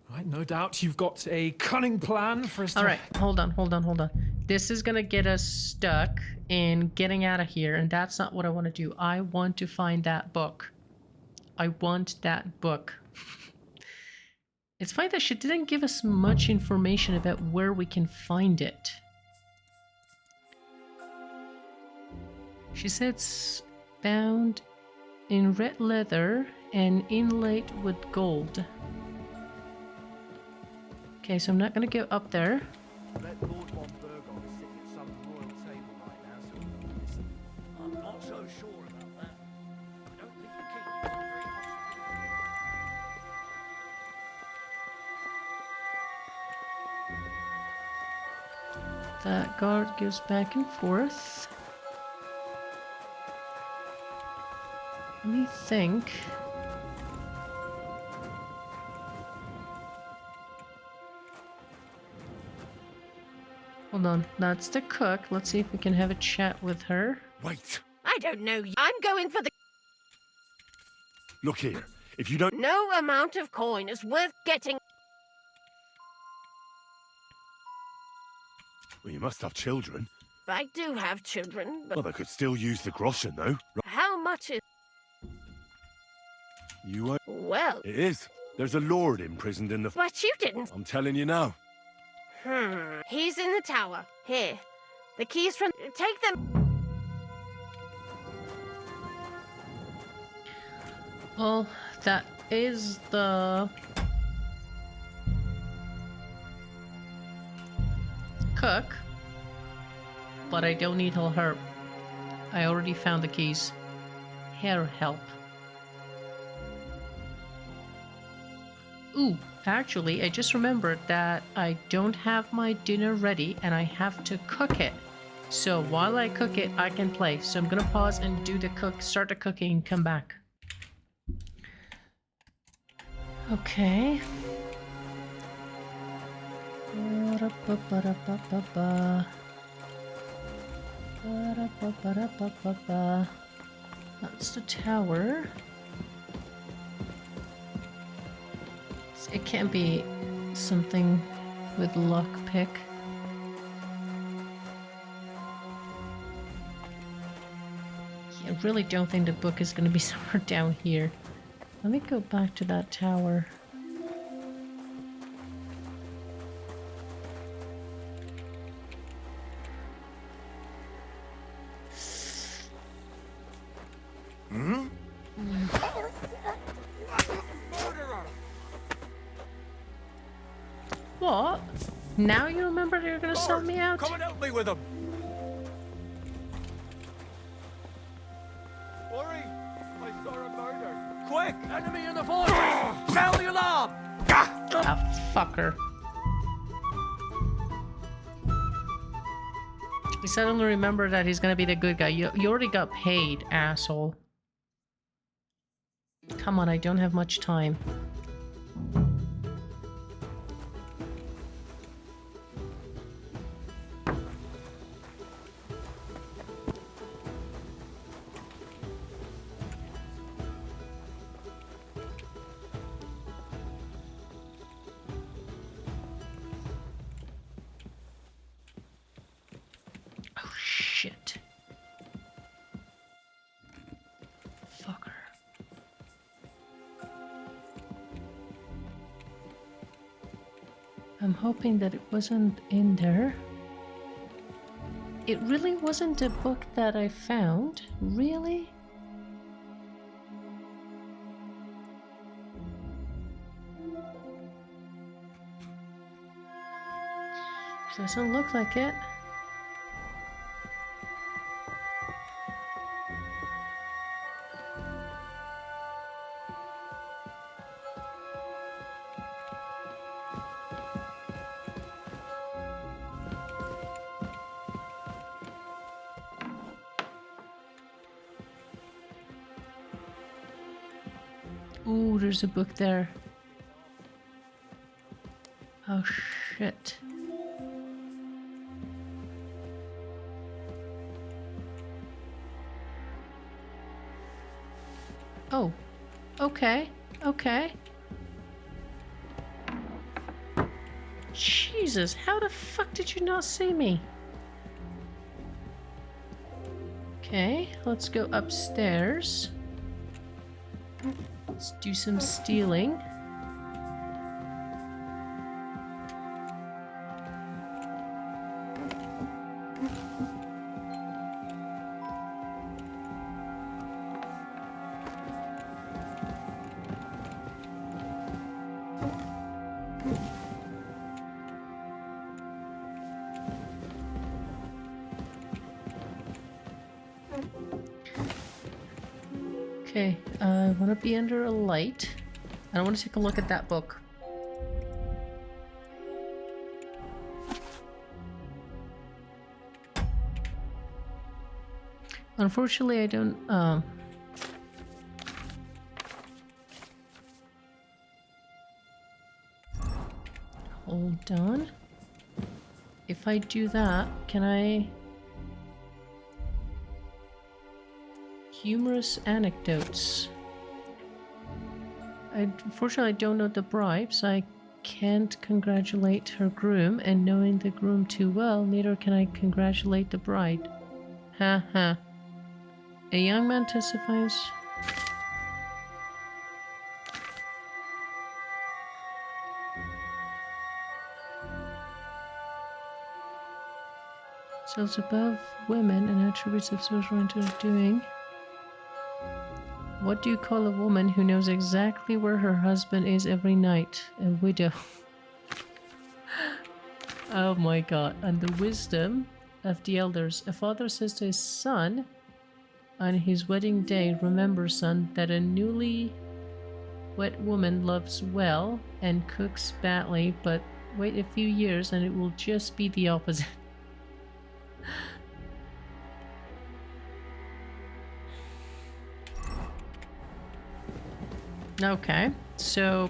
Right, no doubt you've got a cunning plan for us to... Alright, hold on. This is gonna get us stuck in getting out of here, and that's not what I want to do. I want to find that book. I want that book. It's funny that she didn't give us much information about where we can find it. She said it's bound in red leather and inlaid with gold. Okay, so I'm not gonna go up there. Let Lord von Burgon sit at some royal table right now, so we can listen. I'm not so sure about that. I don't think the king is very That guard goes back and forth. Let me think. Hold on, that's the cook. Let's see if we can have a chat with her. Wait! I don't know. I'm going for the... Look here. If you don't... No amount of coin is worth getting... Well, you must have children. I do have children, but Well, they could still use the groschen, though. how much is... You won't... Well... It is. There's a lord imprisoned in the... But you didn't... I'm telling you now. He's in the tower. Here. The keys from... Take them... Well, that is the cook, but I don't need all her. I already found the keys. Her help. Ooh, actually, I just remembered that I don't have my dinner ready and I have to cook it. So while I cook it, I can play. So I'm gonna pause and do the start the cooking and come back. Okay. That's the tower. It can't be something with lockpick. I really don't think the book is going to be somewhere down here. Let me go back to that tower. Hmm? What? Now you remember you're going to sell me out? Come and help me with them. Worry! I saw a murder! Quick! Enemy in the fortress! Sound the alarm! Ah, fucker. He suddenly remembered that he's gonna be the good guy. You already got paid, asshole. Come on, I don't have much time. Shit. Fucker. I'm hoping that it wasn't in there. It really wasn't a book that I found? Really? Doesn't look like it. Ooh, there's a book there. Oh shit. Oh, okay, okay. Jesus, how the fuck did you not see me? Okay, let's go upstairs. Let's do some stealing. Okay, I want to be under a light. I want to take a look at that book. Unfortunately, I don't, hold on. If I do that, can I... Humorous anecdotes. Unfortunately, I don't know the bribes. I can't congratulate her groom, and knowing the groom too well, neither can I congratulate the bride. Ha ha. A young man testifies. Selves above women and attributes of social doing. What do you call a woman who knows exactly where her husband is every night? A widow. Oh my god. And the wisdom of the elders. A father says to his son on his wedding day, remember, son, that a newly wed woman loves well and cooks badly, but wait a few years and it will just be the opposite. Okay, so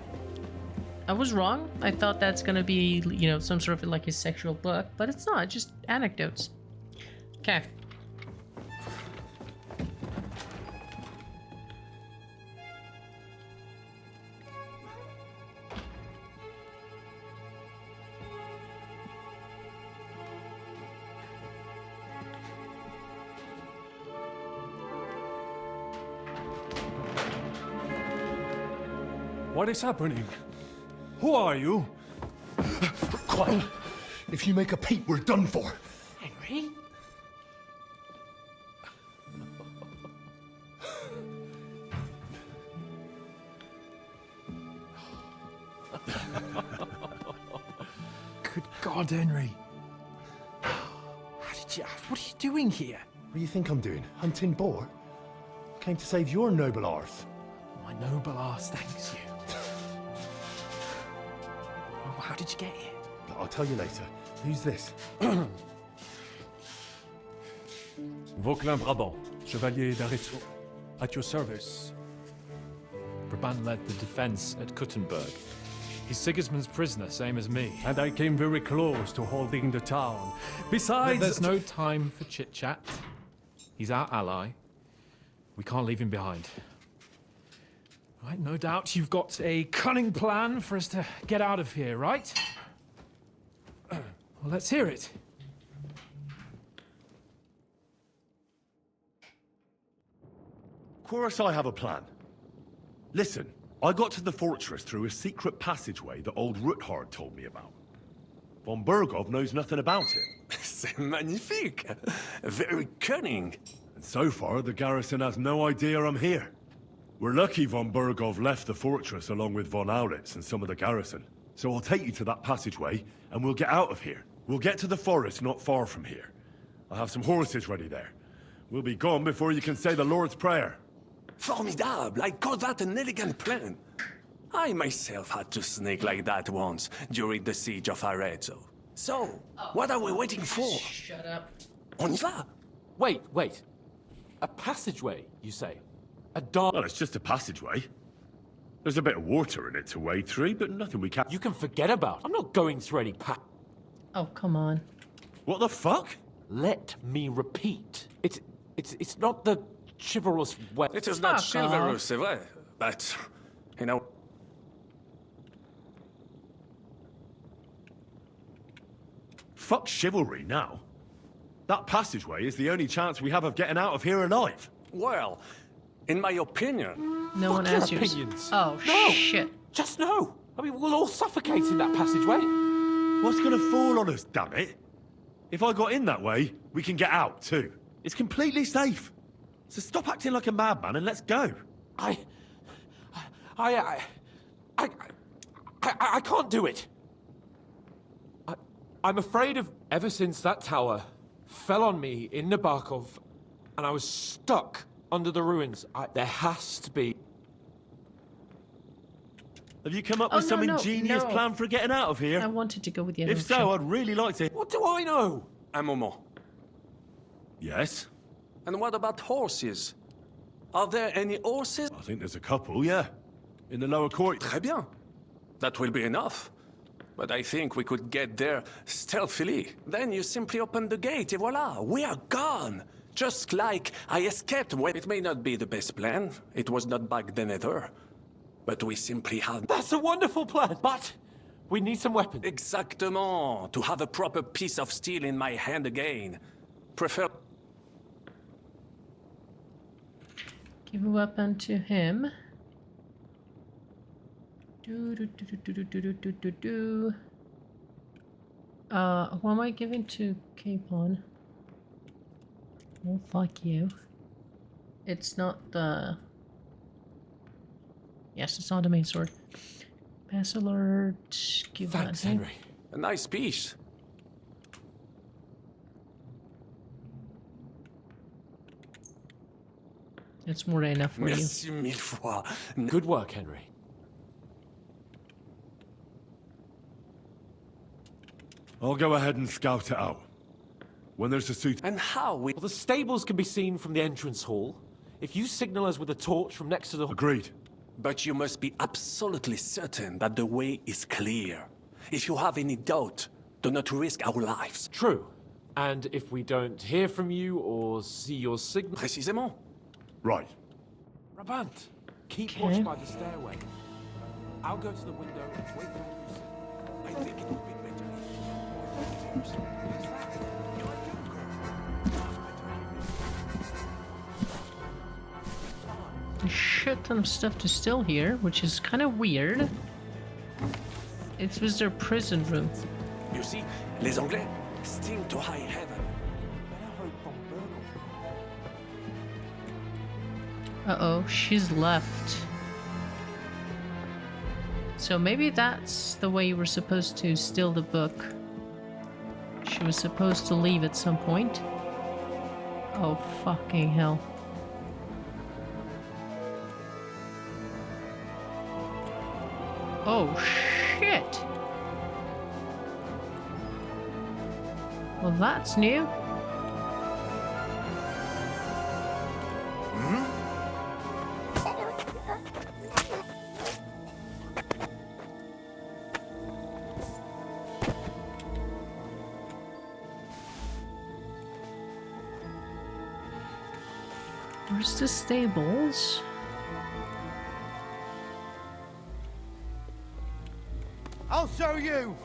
I was wrong. I thought that's gonna be, you know, some sort of like a sexual book, but it's not, just anecdotes. Okay. What is happening? Who are you? Quiet. If you make a peep, we're done for. Henry? Good God, Henry. How did you... What are you doing here? What do you think I'm doing? Hunting boar? Came to save your noble arse. My noble arse thanks you. Oh, how did you get here? I'll tell you later. Who's this? Vauquelin Brabant, Chevalier d'Aresso. At your service. Brabant led the defense at Kuttenberg. He's Sigismund's prisoner, same as me. And I came very close to holding the town. Besides... There's no time for chit-chat. He's our ally. We can't leave him behind. Right, no doubt you've got a cunning plan for us to get out of here, right? Well, let's hear it. Of course I have a plan. Listen, I got to the fortress through a secret passageway that old Ruthard told me about. Von Bergov knows nothing about it. C'est magnifique! Very cunning. And so far, the garrison has no idea I'm here. We're lucky von Bergov left the fortress along with von Aulitz and some of the garrison. So I'll take you to that passageway, and we'll get out of here. We'll get to the forest not far from here. I'll have some horses ready there. We'll be gone before you can say the Lord's Prayer. Formidable! I call that an elegant plan. I myself had to sneak like that once during the siege of Arezzo. So, what are we waiting for? Shut up. On y va! Wait. A passageway, you say? A dark... Well, it's just a passageway. There's a bit of water in it to wade through, but nothing we can't... You can forget about. I'm not going through any Oh, come on. What the fuck? Let me repeat. It's not the chivalrous way. It is not chivalrous, c'est vrai, but, you know... Fuck chivalry now. That passageway is the only chance we have of getting out of here alive. Well, in my opinion... No one Fuck your has yours. opinions. Oh, No! shit. Just no! I mean, we'll all suffocate in that passageway. What's gonna fall on us, damn it? If I got in that way, we can get out, too. It's completely safe. So stop acting like a madman and let's go. I can't do it. I'm afraid of... Ever since that tower fell on me in Nabokov, and I was stuck under the ruins, there has to be... Have you come up with some ingenious plan for getting out of here? I wanted to go with the other If so, I'd really like to... What do I know? Un moment. Yes? And what about horses? Are there any horses? I think there's a couple, yeah. In the lower court. Très bien. That will be enough. But I think we could get there stealthily. Then you simply open the gate, et voila, we are gone. Just like I escaped when it may not be the best plan. It was not back then either. But we simply have... That's a wonderful plan, but we need some weapons. Exactement. To have a proper piece of steel in my hand again. Prefer... Give a weapon to him. Who am I giving to Capon? Oh, fuck you. It's not the... Yes, it's not the main sword. Pass alert. Give Thanks, that him. Henry. A nice piece. It's more than enough for you. Merci mille fois. Good work, Henry. I'll go ahead and scout it out. When there's a suit... And how we... Well, the stables can be seen from the entrance hall. If you signal us with a torch from next to the... Agreed. But you must be absolutely certain that the way is clear. If you have any doubt, do not risk our lives. True. And if we don't hear from you or see your signal... Précisément. Right. Brabant, keep watch by the stairway. I'll go to the window and wait for you. I think it would be better if you... shit ton of stuff to steal here, which is kind of weird. It was their prison room. You see, les Anglais sting to high heaven. Uh-oh, she's left. So maybe that's the way you were supposed to steal the book. She was supposed to leave at some point. Oh, fucking hell. Oh, shit. Well, that's new. Where's the stables? I'll show you!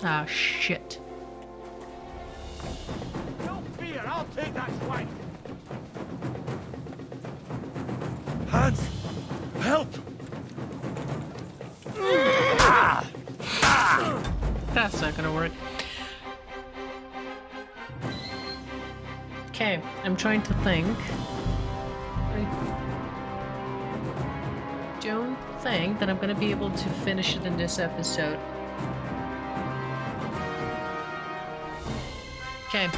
Ah, shit. No fear, I'll take that swipe. Hans! Help! That's not gonna work. Okay, I'm trying to think. I don't think that I'm gonna be able to finish it in this episode. Okay.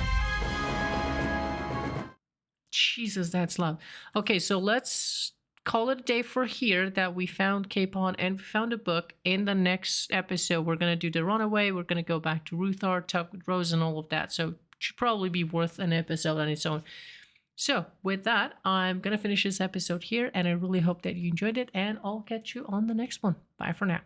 Jesus, that's loud. Okay, so let's call it a day for here that we found Capon and we found a book. In the next episode, we're gonna do the runaway. We're gonna go back to Ruthar, talk with Rosa and all of that. So it should probably be worth an episode on its own. So with that, I'm gonna finish this episode here, and I really hope that you enjoyed it, and I'll catch you on the next one. Bye for now.